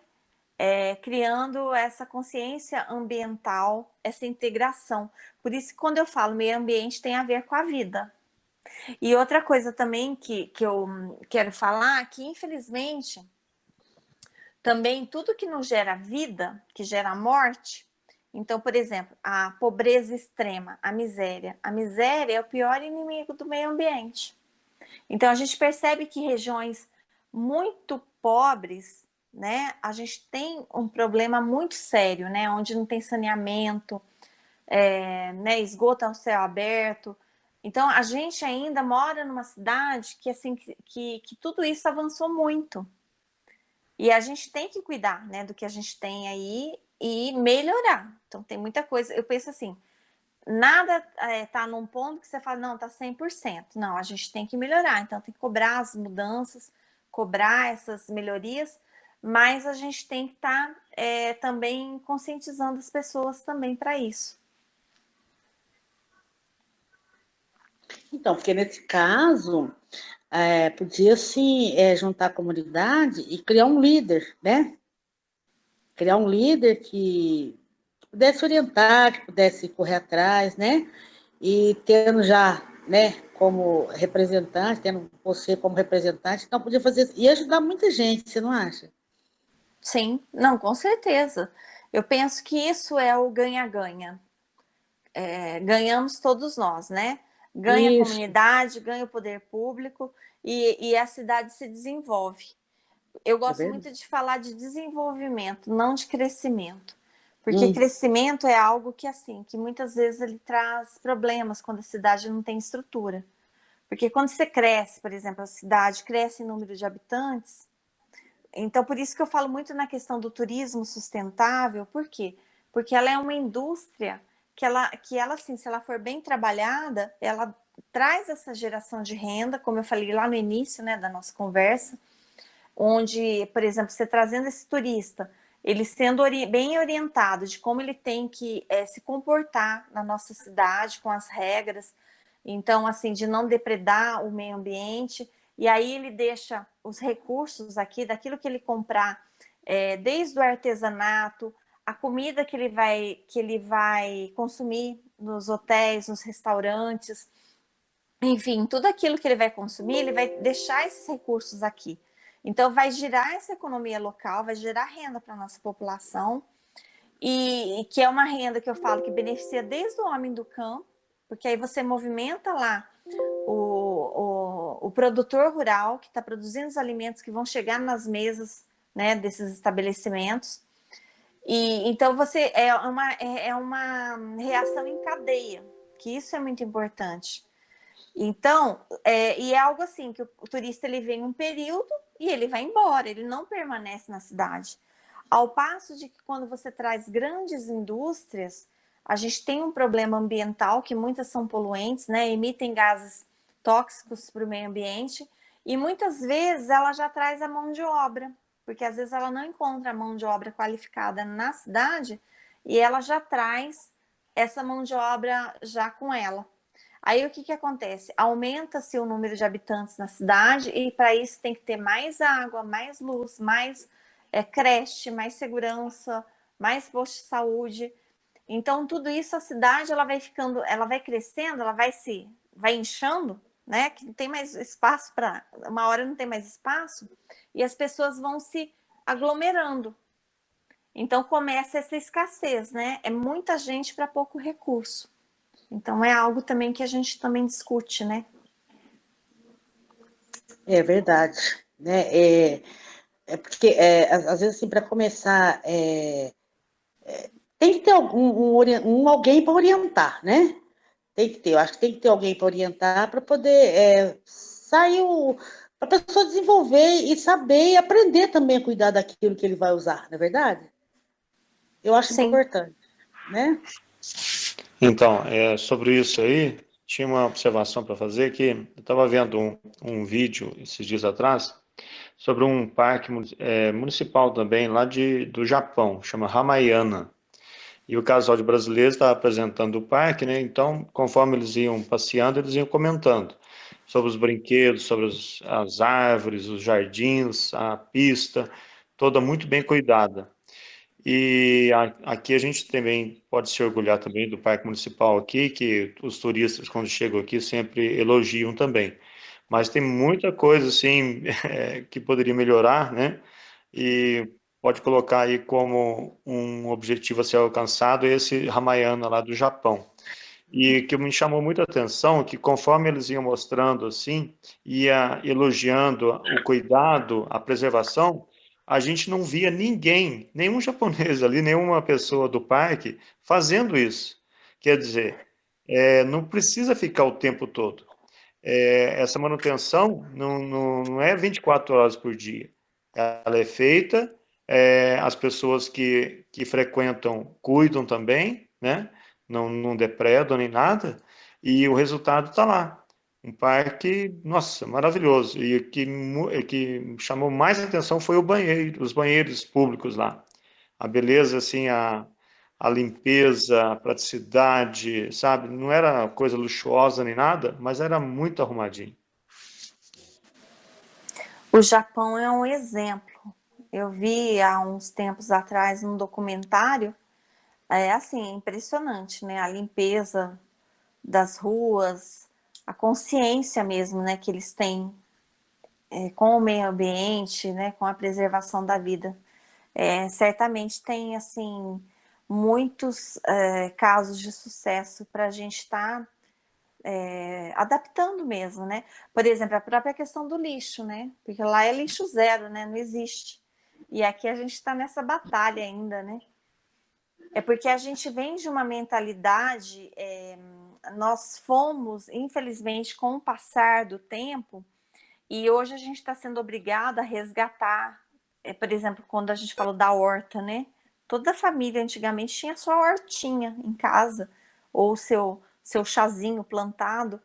criando essa consciência ambiental, essa integração. Por isso, quando eu falo meio ambiente, tem a ver com a vida. E outra coisa também que eu quero falar, que infelizmente, também tudo que não gera vida, que gera morte, então, por exemplo, a pobreza extrema, a miséria. A miséria é o pior inimigo do meio ambiente. Então, a gente percebe que regiões muito pobres, né, a gente tem um problema muito sério, né, onde não tem saneamento, né, esgoto ao céu aberto. Então, a gente ainda mora numa cidade que, assim, que tudo isso avançou muito. E a gente tem que cuidar, né, do que a gente tem aí e melhorar. Então, tem muita coisa. Eu penso assim, nada tá num ponto que você fala, não, tá 100%. Não, a gente tem que melhorar. Então, tem que cobrar as mudanças, cobrar essas melhorias, mas a gente tem que estar também conscientizando as pessoas também para isso. Então, porque nesse caso, podia-se juntar a comunidade e criar um líder, né? Criar um líder que pudesse orientar, que pudesse correr atrás, né? E tendo já, né, como representante, tendo você como representante, então podia fazer e ajudar muita gente, você não acha? Sim, não, com certeza. Eu penso que isso é o ganha-ganha. Ganhamos todos nós, né? Ganha a Isso, comunidade, ganha o poder público e a cidade se desenvolve. Eu é gosto verdade. muito de falar de desenvolvimento, não de crescimento. Porque crescimento é algo que, assim, que muitas vezes ele traz problemas quando a cidade não tem estrutura. Porque quando você cresce, por exemplo, a cidade cresce em número de habitantes, então por isso que eu falo muito na questão do turismo sustentável, por quê? Porque ela é uma indústria que ela assim, se ela for bem trabalhada, ela traz essa geração de renda, como eu falei lá no início, né, da nossa conversa, onde, por exemplo, você trazendo esse turista, ele sendo bem orientado de como ele tem que se comportar na nossa cidade, com as regras, então, assim, de não depredar o meio ambiente, e aí ele deixa os recursos aqui, daquilo que ele comprar, desde o artesanato, a comida que ele vai consumir nos hotéis, nos restaurantes, enfim, tudo aquilo que ele vai consumir, ele vai deixar esses recursos aqui. Então, vai girar essa economia local, vai gerar renda para a nossa população, e que é uma renda que eu falo que beneficia desde o homem do campo, porque aí você movimenta lá o produtor rural que está produzindo os alimentos que vão chegar nas mesas, né, desses estabelecimentos. E então você é uma reação em cadeia, que isso é muito importante. Então, e é algo assim, que o turista ele vem um período e ele vai embora, ele não permanece na cidade. Ao passo de que quando você traz grandes indústrias, a gente tem um problema ambiental, que muitas são poluentes, né, emitem gases tóxicos para o meio ambiente, e muitas vezes ela já traz a mão de obra, porque às vezes ela não encontra a mão de obra qualificada na cidade, e ela já traz essa mão de obra já com ela. Aí o que acontece? Aumenta-se o número de habitantes na cidade e para isso tem que ter mais água, mais luz, mais creche, mais segurança, mais posto de saúde. Então tudo isso a cidade ela vai ficando, ela vai crescendo, ela vai inchando né? Que não tem mais espaço para... Uma hora não tem mais espaço, e as pessoas vão se aglomerando. Então, começa essa escassez, né? É muita gente para pouco recurso. Então, é algo também que a gente também discute, né? É verdade, né? Porque, às vezes, assim, para começar, tem que ter alguém para orientar, né? Tem que ter, eu acho que tem que ter alguém para orientar para poder sair para a pessoa desenvolver e saber e aprender também a cuidar daquilo que ele vai usar, não é verdade? Eu acho Sim. importante, né? Então, sobre isso aí, tinha uma observação para fazer que eu estava vendo um vídeo esses dias atrás sobre um parque municipal também lá do Japão, chama Ramayana. E o casal de brasileiros estava apresentando o parque, né? Então, conforme eles iam passeando, eles iam comentando sobre os brinquedos, sobre as árvores, os jardins, a pista, toda muito bem cuidada. E aqui a gente também pode se orgulhar também do Parque Municipal aqui, que os turistas, quando chegam aqui, sempre elogiam também. Mas tem muita coisa, assim, que poderia melhorar, né? E pode colocar aí como um objetivo a ser alcançado esse Ramayana lá do Japão. E que me chamou muita atenção que conforme eles iam mostrando assim, ia elogiando o cuidado, a preservação, a gente não via ninguém, nenhum japonês ali, nenhuma pessoa do parque fazendo isso. Quer dizer, não precisa ficar o tempo todo. Essa manutenção não é 24 horas por dia. Ela é feita, as pessoas que frequentam cuidam também, né? Não depredam nem nada, e o resultado está lá. Um parque, nossa, maravilhoso. E que chamou mais atenção foi os banheiros públicos lá. A beleza, assim, a limpeza, a praticidade, sabe? Não era coisa luxuosa nem nada, mas era muito arrumadinho. O Japão é um exemplo. Eu vi há uns tempos atrás um documentário, assim, impressionante, né? A limpeza das ruas, a consciência mesmo, né, que eles têm com o meio ambiente, né, com a preservação da vida. Certamente tem, assim, muitos casos de sucesso para a gente estar adaptando mesmo, né? Por exemplo, a própria questão do lixo, né? Porque lá é lixo zero, né? Não existe. E aqui a gente está nessa batalha ainda, né? É porque a gente vem de uma mentalidade, nós fomos, infelizmente, com o passar do tempo, e hoje a gente está sendo obrigado a resgatar, por exemplo, quando a gente falou da horta, né? Toda família antigamente tinha sua hortinha em casa, ou seu chazinho plantado,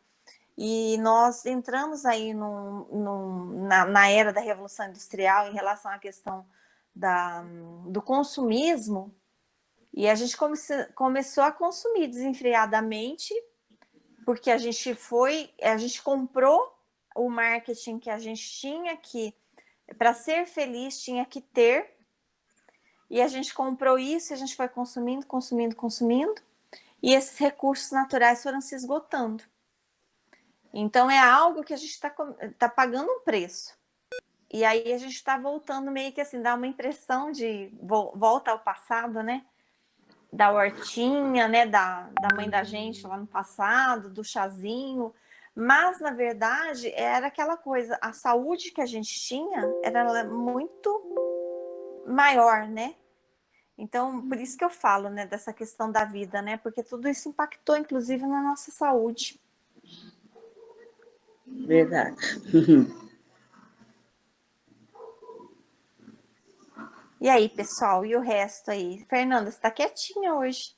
e nós entramos aí na era da Revolução Industrial em relação à questão do consumismo, e a gente começou a consumir desenfreadamente, porque a gente comprou o marketing que a gente tinha que, para ser feliz, tinha que ter, e a gente comprou isso, e a gente foi consumindo, e esses recursos naturais foram se esgotando. Então, é algo que a gente tá pagando um preço. E aí a gente está voltando meio que assim, dá uma impressão de volta ao passado, né? Da hortinha, né, da mãe da gente lá no passado, do chazinho, mas na verdade era aquela coisa, a saúde que a gente tinha era muito maior, né? Então, por isso que eu falo, né, dessa questão da vida, né? Porque tudo isso impactou, inclusive, na nossa saúde. Verdade. E aí, pessoal, e o resto aí? Fernanda, você tá quietinha hoje.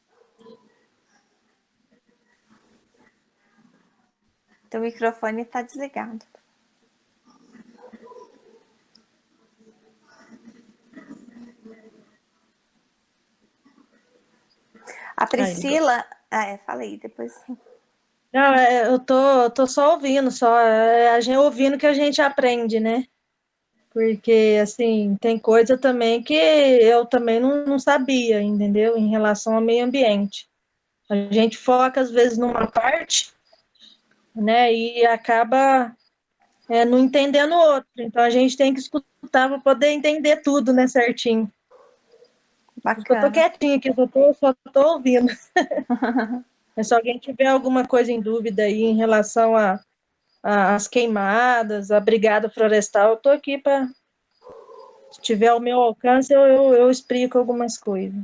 Teu microfone tá desligado. A Priscila... fala aí, depois... Não, eu tô só ouvindo, a gente ouvindo que a gente aprende, né? Porque, assim, tem coisa também que eu também não sabia, entendeu? Em relação ao meio ambiente. A gente foca, às vezes, numa parte né? E acaba não entendendo o outro. Então a gente tem que escutar para poder entender tudo, né, certinho. Porque eu tô Bacana. quietinha aqui, só tô ouvindo. Mas se alguém tiver alguma coisa em dúvida aí em relação às queimadas, a brigada florestal, eu tô aqui para, se tiver ao meu alcance, eu explico algumas coisas.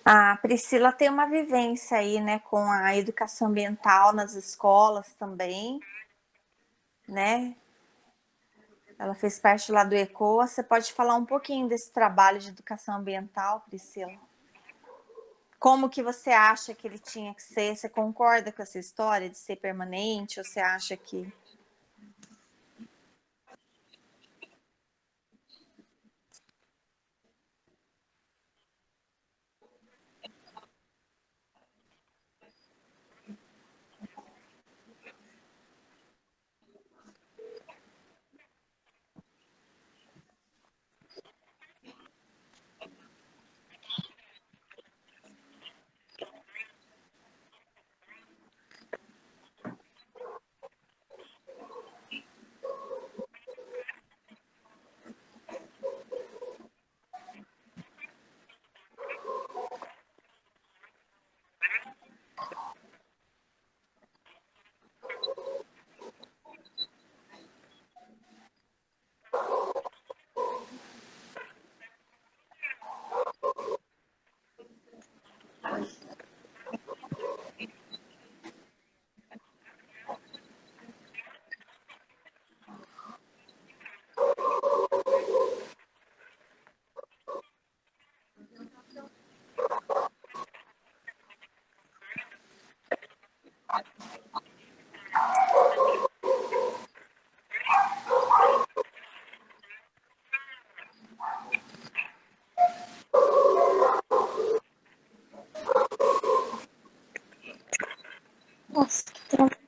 A Priscila tem uma vivência aí, né, com a educação ambiental nas escolas também, né? Ela fez parte lá do ECOA. Você pode falar um pouquinho desse trabalho de educação ambiental, Priscila? Como que você acha que ele tinha que ser? Você concorda com essa história de ser permanente? Ou você acha que... Nossa, que trampo.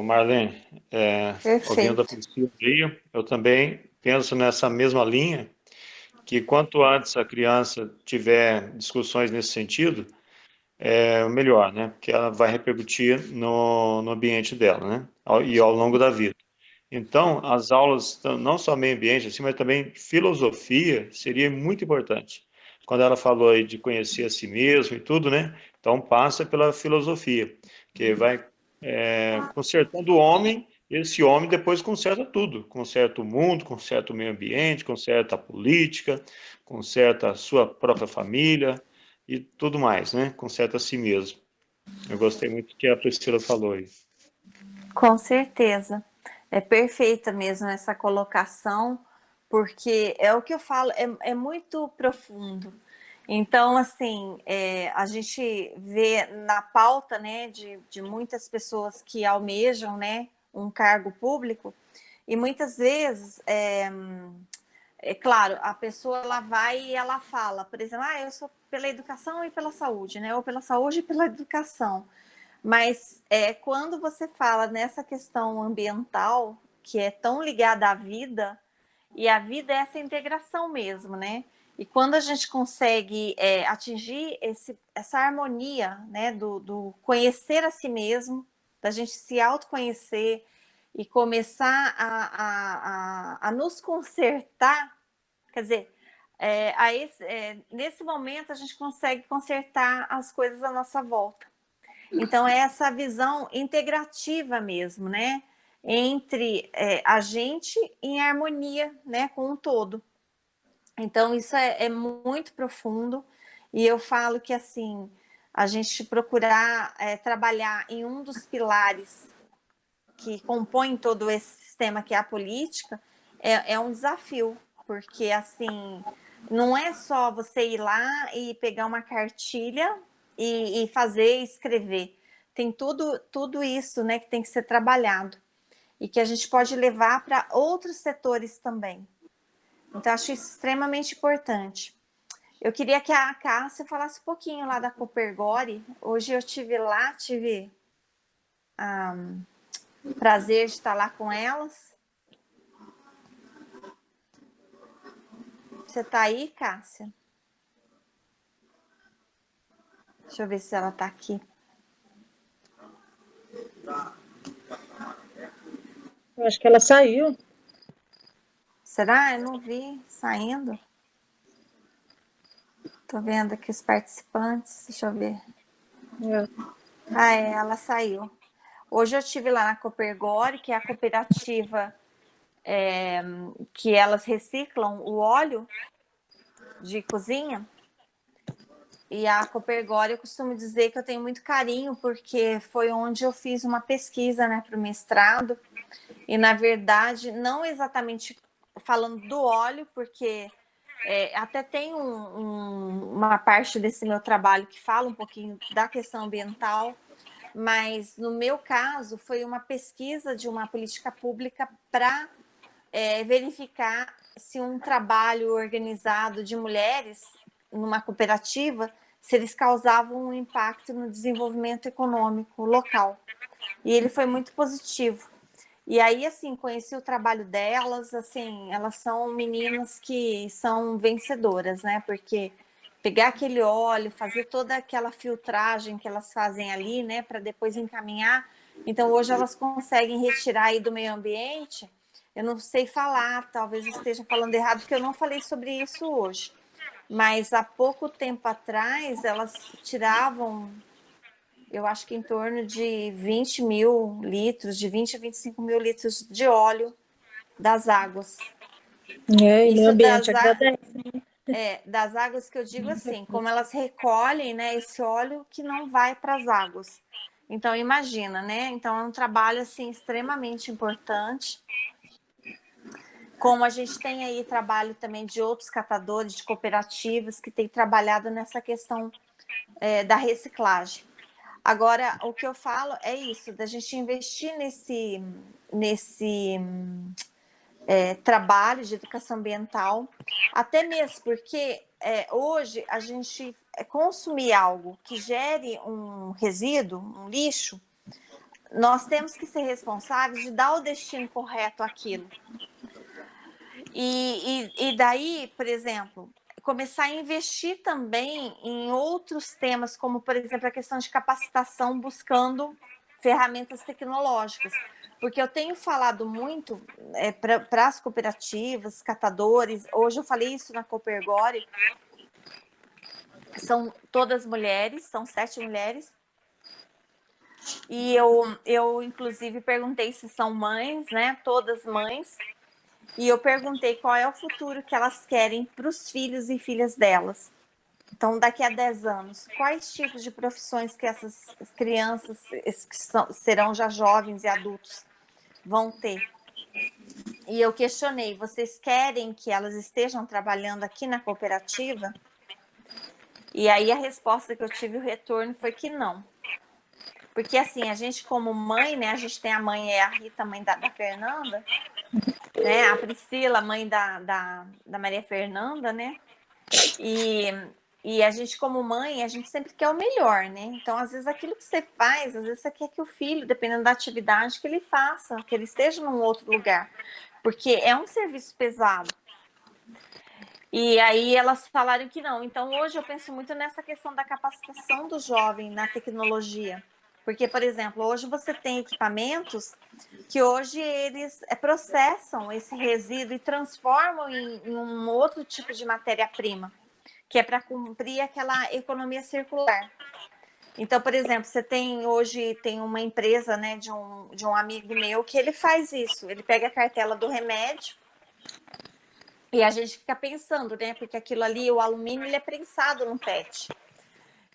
Marlene, ouvindo a Perfeito. Priscila aí, eu também penso nessa mesma linha, que quanto antes a criança tiver discussões nesse sentido, melhor, né? Porque ela vai repercutir no ambiente dela, né? E ao longo da vida. Então, as aulas, não só meio ambiente, assim, mas também filosofia, seria muito importante. Quando ela falou aí de conhecer a si mesmo e tudo, né? Então, passa pela filosofia, que vai consertando o homem, esse homem depois conserta tudo, conserta o mundo, conserta o meio ambiente, conserta a política, conserta a sua própria família e tudo mais, né? Conserta a si mesmo. Eu gostei muito do que a Priscila falou aí. Com certeza. É perfeita mesmo essa colocação, porque é o que eu falo, é muito profundo. Então, assim, a gente vê na pauta, né, de muitas pessoas que almejam, né, um cargo público, e muitas vezes, claro, a pessoa ela vai e ela fala, por exemplo, eu sou pela educação e pela saúde, né, ou pela saúde e pela educação. Mas quando você fala nessa questão ambiental, que é tão ligada à vida, e a vida é essa integração mesmo, né? E quando a gente consegue atingir essa harmonia, né, do conhecer a si mesmo, da gente se autoconhecer e começar a nos consertar, quer dizer, nesse momento a gente consegue consertar as coisas à nossa volta. Então, é essa visão integrativa mesmo, né? Entre a gente em harmonia, né, com o todo. Então, isso é muito profundo. E eu falo que, assim, a gente procurar trabalhar em um dos pilares que compõem todo esse sistema, que é a política, é um desafio. Porque, assim, não é só você ir lá e pegar uma cartilha e fazer, escrever. Tem tudo isso, né, que tem que ser trabalhado e que a gente pode levar para outros setores também. Então, acho isso extremamente importante. Eu queria que a Cássia falasse um pouquinho lá da Copergore. Hoje eu tive lá, tive prazer de estar lá com elas. Você está aí, Cássia? Deixa eu ver se ela está aqui. Eu acho que ela saiu. Será? Eu não vi saindo. Estou vendo aqui os participantes. Deixa eu ver. Ela saiu. Hoje eu estive lá na Copergore, que é a cooperativa que elas reciclam o óleo de cozinha. E a Copergore, eu costumo dizer que eu tenho muito carinho, porque foi onde eu fiz uma pesquisa, né, para o mestrado. E, na verdade, não exatamente falando do óleo, porque até tem uma parte desse meu trabalho que fala um pouquinho da questão ambiental, mas, no meu caso, foi uma pesquisa de uma política pública para verificar se um trabalho organizado de mulheres numa cooperativa, se eles causavam um impacto no desenvolvimento econômico local. E ele foi muito positivo. E aí, assim, conheci o trabalho delas, assim, elas são meninas que são vencedoras, né? Porque pegar aquele óleo, fazer toda aquela filtragem que elas fazem ali, né, para depois encaminhar. Então, hoje elas conseguem retirar aí do meio ambiente. Eu não sei falar, talvez esteja falando errado, porque eu não falei sobre isso hoje. Mas há pouco tempo atrás, elas tiravam, eu acho que em torno de 20 mil litros, de 20 a 25 mil litros de óleo das águas. E Isso meio ambiente agradece. das águas que eu digo assim, como elas recolhem, né, esse óleo que não vai para as águas. Então, imagina, né? Então, é um trabalho, assim, extremamente importante. Como a gente tem aí trabalho também de outros catadores, de cooperativas, que têm trabalhado nessa questão da reciclagem. Agora, o que eu falo é isso, da gente investir nesse trabalho de educação ambiental, até mesmo porque hoje a gente consumir algo que gere um resíduo, um lixo, nós temos que ser responsáveis de dar o destino correto àquilo. E daí, por exemplo, começar a investir também em outros temas, como, por exemplo, a questão de capacitação, buscando ferramentas tecnológicas. Porque eu tenho falado muito para as cooperativas, catadores, hoje eu falei isso na Coopergore, são todas mulheres, são 7 mulheres, e eu inclusive perguntei se são mães, né, todas mães, e eu perguntei qual é o futuro que elas querem para os filhos e filhas delas. Então, daqui a 10 anos, quais tipos de profissões que essas crianças, que serão já jovens e adultos, vão ter? E eu questionei, vocês querem que elas estejam trabalhando aqui na cooperativa? E aí a resposta que eu tive, o retorno, foi que não. Porque assim, a gente como mãe, né, a gente tem a mãe, é a Rita, mãe da Fernanda, né, a Priscila, mãe da Maria Fernanda, né, e a gente como mãe, a gente sempre quer o melhor, né, então às vezes aquilo que você faz, às vezes você quer que o filho, dependendo da atividade, que ele faça, que ele esteja num outro lugar, porque é um serviço pesado. E aí elas falaram que não. Então hoje eu penso muito nessa questão da capacitação do jovem na tecnologia. Porque, por exemplo, hoje você tem equipamentos que hoje eles processam esse resíduo e transformam em um outro tipo de matéria-prima, que é para cumprir aquela economia circular. Então, por exemplo, você tem hoje uma empresa, né, de um amigo meu que ele faz isso. Ele pega a cartela do remédio e a gente fica pensando, né, porque aquilo ali, o alumínio, ele é prensado no PET.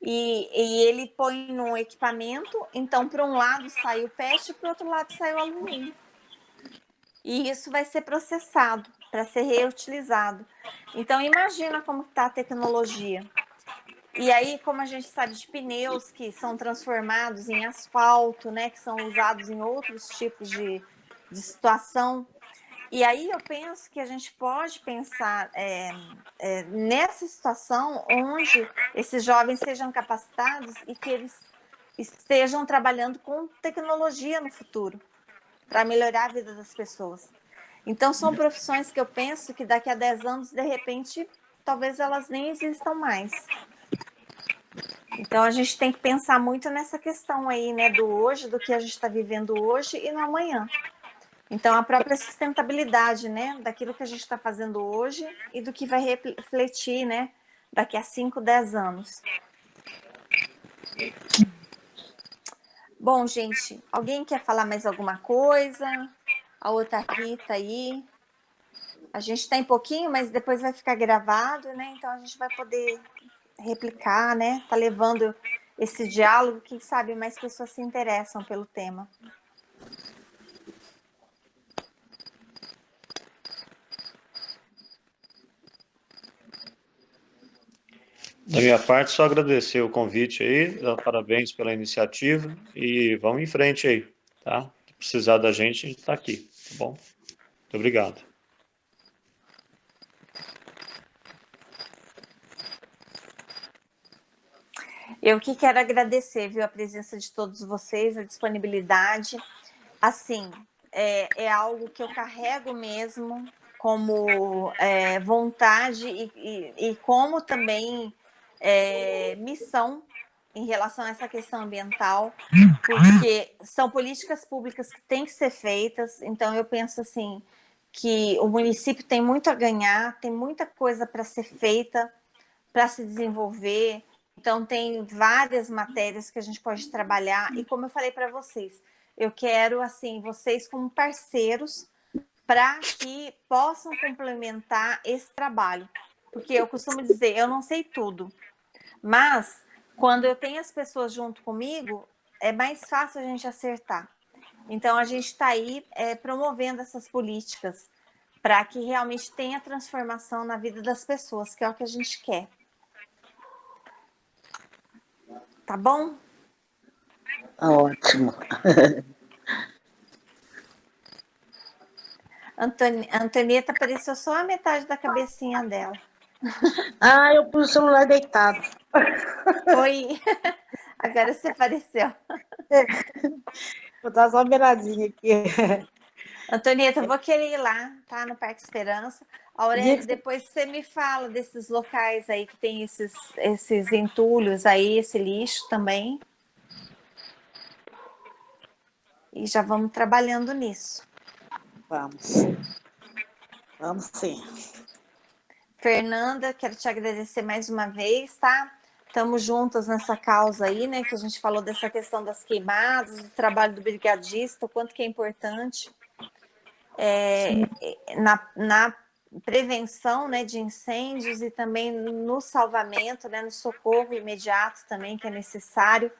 E ele põe no equipamento, então para um lado sai o PET e para o outro lado sai o alumínio. E isso vai ser processado para ser reutilizado. Então imagina como está a tecnologia. E aí, como a gente sabe de pneus que são transformados em asfalto, né, que são usados em outros tipos de situação. E aí eu penso que a gente pode pensar nessa situação onde esses jovens sejam capacitados e que eles estejam trabalhando com tecnologia no futuro, para melhorar a vida das pessoas. Então, são profissões que eu penso que daqui a 10 anos, de repente, talvez elas nem existam mais. Então, a gente tem que pensar muito nessa questão aí, né, do hoje, do que a gente está vivendo hoje e no amanhã. Então, a própria sustentabilidade, né, daquilo que a gente está fazendo hoje e do que vai refletir, né, daqui a 5, 10 anos. Bom, gente, alguém quer falar mais alguma coisa? A outra Rita aí. A gente tem pouquinho, mas depois vai ficar gravado, né, então a gente vai poder replicar, né, tá levando esse diálogo, quem sabe mais pessoas se interessam pelo tema. Da minha parte, só agradecer o convite aí, dar parabéns pela iniciativa e vamos em frente aí, tá? Se precisar da gente, a gente está aqui, tá bom? Muito obrigado. Eu que quero agradecer, viu, a presença de todos vocês, a disponibilidade. Assim, é algo que eu carrego mesmo como vontade e como também missão em relação a essa questão ambiental, porque são políticas públicas que têm que ser feitas. Então, eu penso assim, que o município tem muito a ganhar, tem muita coisa para ser feita, para se desenvolver. Então, tem várias matérias que a gente pode trabalhar. E como eu falei para vocês, eu quero, assim, vocês como parceiros para que possam complementar esse trabalho. Porque eu costumo dizer, eu não sei tudo, mas quando eu tenho as pessoas junto comigo, é mais fácil a gente acertar. Então, a gente está aí promovendo essas políticas para que realmente tenha transformação na vida das pessoas, que é o que a gente quer. Tá bom? Ótimo. Antonieta apareceu só a metade da cabecinha dela. Ah, eu pus o celular deitado. Oi, agora você apareceu. Vou dar só uma beiradinha aqui. Antonieta, eu vou querer ir lá, tá? No Parque Esperança. Aurélio, depois você me fala desses locais aí que tem esses entulhos aí, esse lixo também. E já vamos trabalhando nisso. Vamos. Vamos sim. Fernanda, quero te agradecer mais uma vez, tá? Estamos juntas nessa causa aí, né? Que a gente falou dessa questão das queimadas, do trabalho do brigadista, o quanto que é importante na prevenção, né, de incêndios e também no salvamento, né, no socorro imediato também, que é necessário.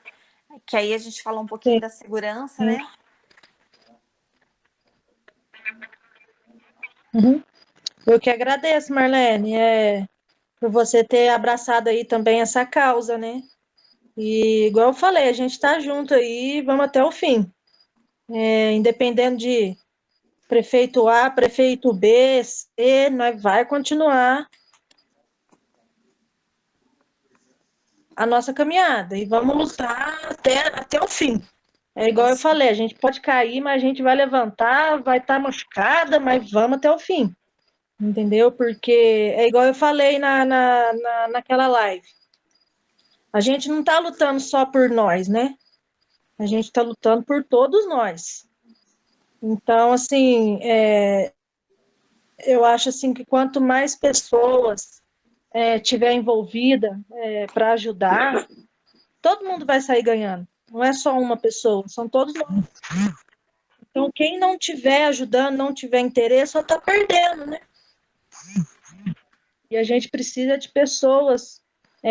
Que aí a gente falou um pouquinho da segurança, né? Uhum. Eu que agradeço, Marlene, por você ter abraçado aí também essa causa, né? E, igual eu falei, a gente está junto aí, vamos até o fim. Independendo de prefeito A, prefeito B, C, nós vai continuar a nossa caminhada e vamos lutar até o fim. É igual eu falei, a gente pode cair, mas a gente vai levantar, vai estar machucada, mas vamos até o fim. Entendeu? Porque é igual eu falei naquela live. A gente não está lutando só por nós, né? A gente está lutando por todos nós. Então, assim, eu acho assim que quanto mais pessoas tiver envolvida para ajudar, todo mundo vai sair ganhando. Não é só uma pessoa, são todos nós. Então, quem não tiver ajudando, não tiver interesse, só está perdendo, né? E a gente precisa de pessoas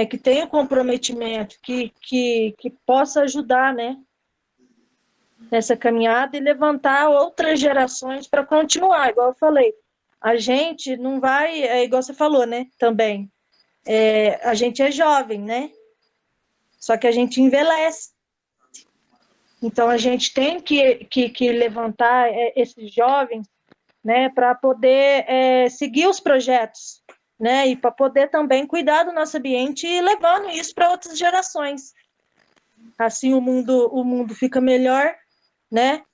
que tenham comprometimento, que possa ajudar, né? Nessa caminhada e levantar outras gerações para continuar, igual eu falei. A gente não vai, igual você falou, né? Também. A gente é jovem, né? Só que a gente envelhece. Então, a gente tem que levantar esses jovens, né, para poder seguir os projetos, né, e para poder também cuidar do nosso ambiente e levando isso para outras gerações. Assim o mundo fica melhor, né,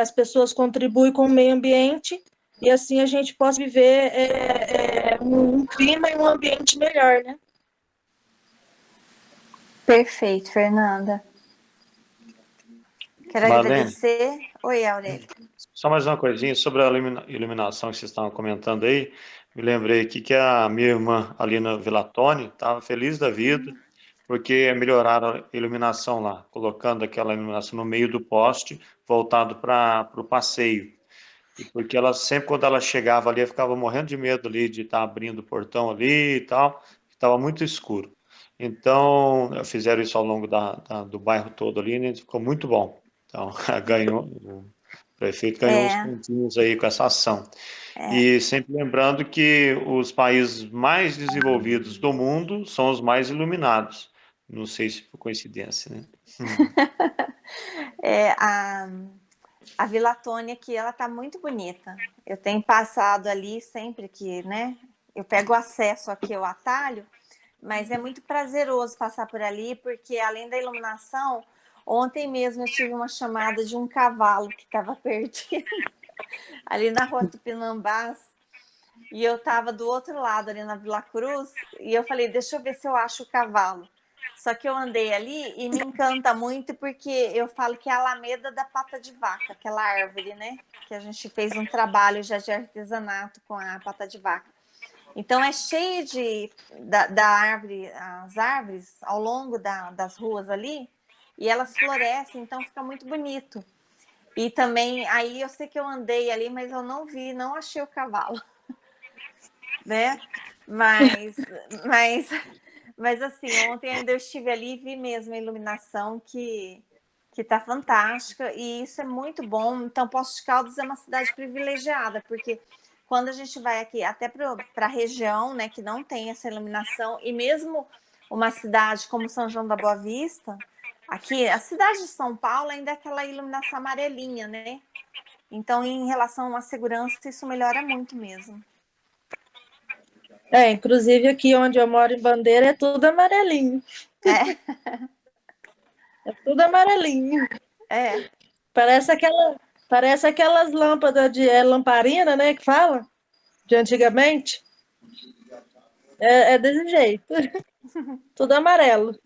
as pessoas contribuem com o meio ambiente e assim a gente possa viver um clima e um ambiente melhor, né? Perfeito, Fernanda. Quero Marlene, agradecer. Oi, Aurélio. só mais uma coisinha sobre a iluminação que vocês estavam comentando aí. Me lembrei aqui que a minha irmã, Alina Villatoni, estava feliz da vida, porque melhoraram a iluminação lá, colocando aquela iluminação no meio do poste, voltado para o passeio. E porque ela sempre, quando ela chegava ali, ela ficava morrendo de medo ali de estar abrindo o portão ali e tal, estava muito escuro. Então, fizeram isso ao longo do bairro todo ali, né? Ficou muito bom. Então, o prefeito ganhou uns pontinhos aí com essa ação. E sempre lembrando que os países mais desenvolvidos do mundo são os mais iluminados. Não sei se foi coincidência, né? A Vila Tônia aqui, ela tá muito bonita. Eu tenho passado ali sempre que, né? Eu pego o acesso aqui, o atalho, mas é muito prazeroso passar por ali, porque além da iluminação, ontem mesmo eu tive uma chamada de um cavalo que estava perdido ali na rua Tupinambás, e eu estava do outro lado, ali na Vila Cruz, e eu falei, deixa eu ver se eu acho o cavalo. Só que eu andei ali e me encanta muito, porque eu falo que é a Alameda da Pata de Vaca, aquela árvore, né? Que a gente fez um trabalho já de artesanato com a pata de vaca. Então é cheio da árvore, as árvores ao longo das ruas ali, e elas florescem, então fica muito bonito. E também, aí eu sei que eu andei ali, mas eu não vi, não achei o cavalo, né? Mas assim, ontem ainda eu estive ali e vi mesmo a iluminação que tá fantástica, e isso é muito bom. Então, Poços de Caldas é uma cidade privilegiada, porque quando a gente vai aqui até para a região, né, que não tem essa iluminação, e mesmo uma cidade como São João da Boa Vista, aqui, a cidade de São Paulo ainda é aquela iluminação amarelinha, né? Então, em relação à segurança, isso melhora muito mesmo. Inclusive aqui onde eu moro em Bandeira é tudo amarelinho. É tudo amarelinho. Parece aquelas lâmpadas de lamparina, né, que fala, de antigamente. É desse jeito. Tudo amarelo.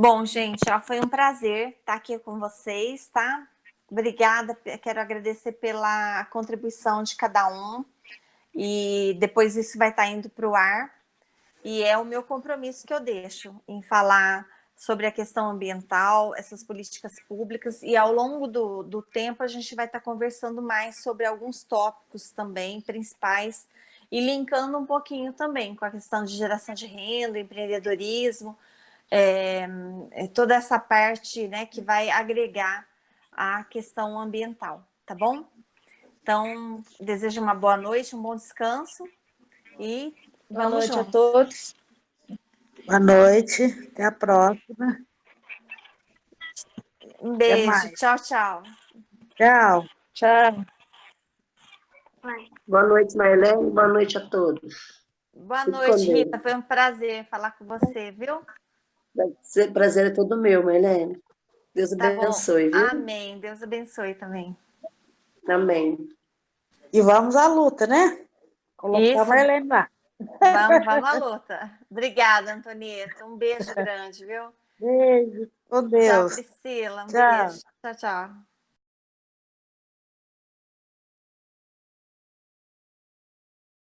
Bom, gente, ó, foi um prazer estar aqui com vocês, tá? Obrigada, quero agradecer pela contribuição de cada um. E depois isso vai estar indo para o ar. E é o meu compromisso que eu deixo em falar sobre a questão ambiental, essas políticas públicas, e ao longo do tempo a gente vai estar conversando mais sobre alguns tópicos também, principais, e linkando um pouquinho também com a questão de geração de renda, empreendedorismo, toda essa parte, né, que vai agregar a questão ambiental, tá bom? Então, desejo uma boa noite, um bom descanso e Boa vamos noite a juntos. todos. Boa noite, até a próxima. Um Até beijo, mais. tchau, tchau. Tchau. Tchau. Boa noite, Marlene. Boa noite a todos. Boa Fique noite, com Deus. Rita. Foi um prazer falar com você, viu? Prazer é todo meu, Marlene. Deus Tá bom. abençoe, viu? Amém. Deus abençoe também. Amém. E vamos à luta, né? Colocar a Isso. Marlene lá. Vamos à luta. Obrigada, Antonieta. Um beijo grande, viu? Beijo. Com Tchau, Deus. Priscila. Um Tchau. beijo. Tchau, tchau.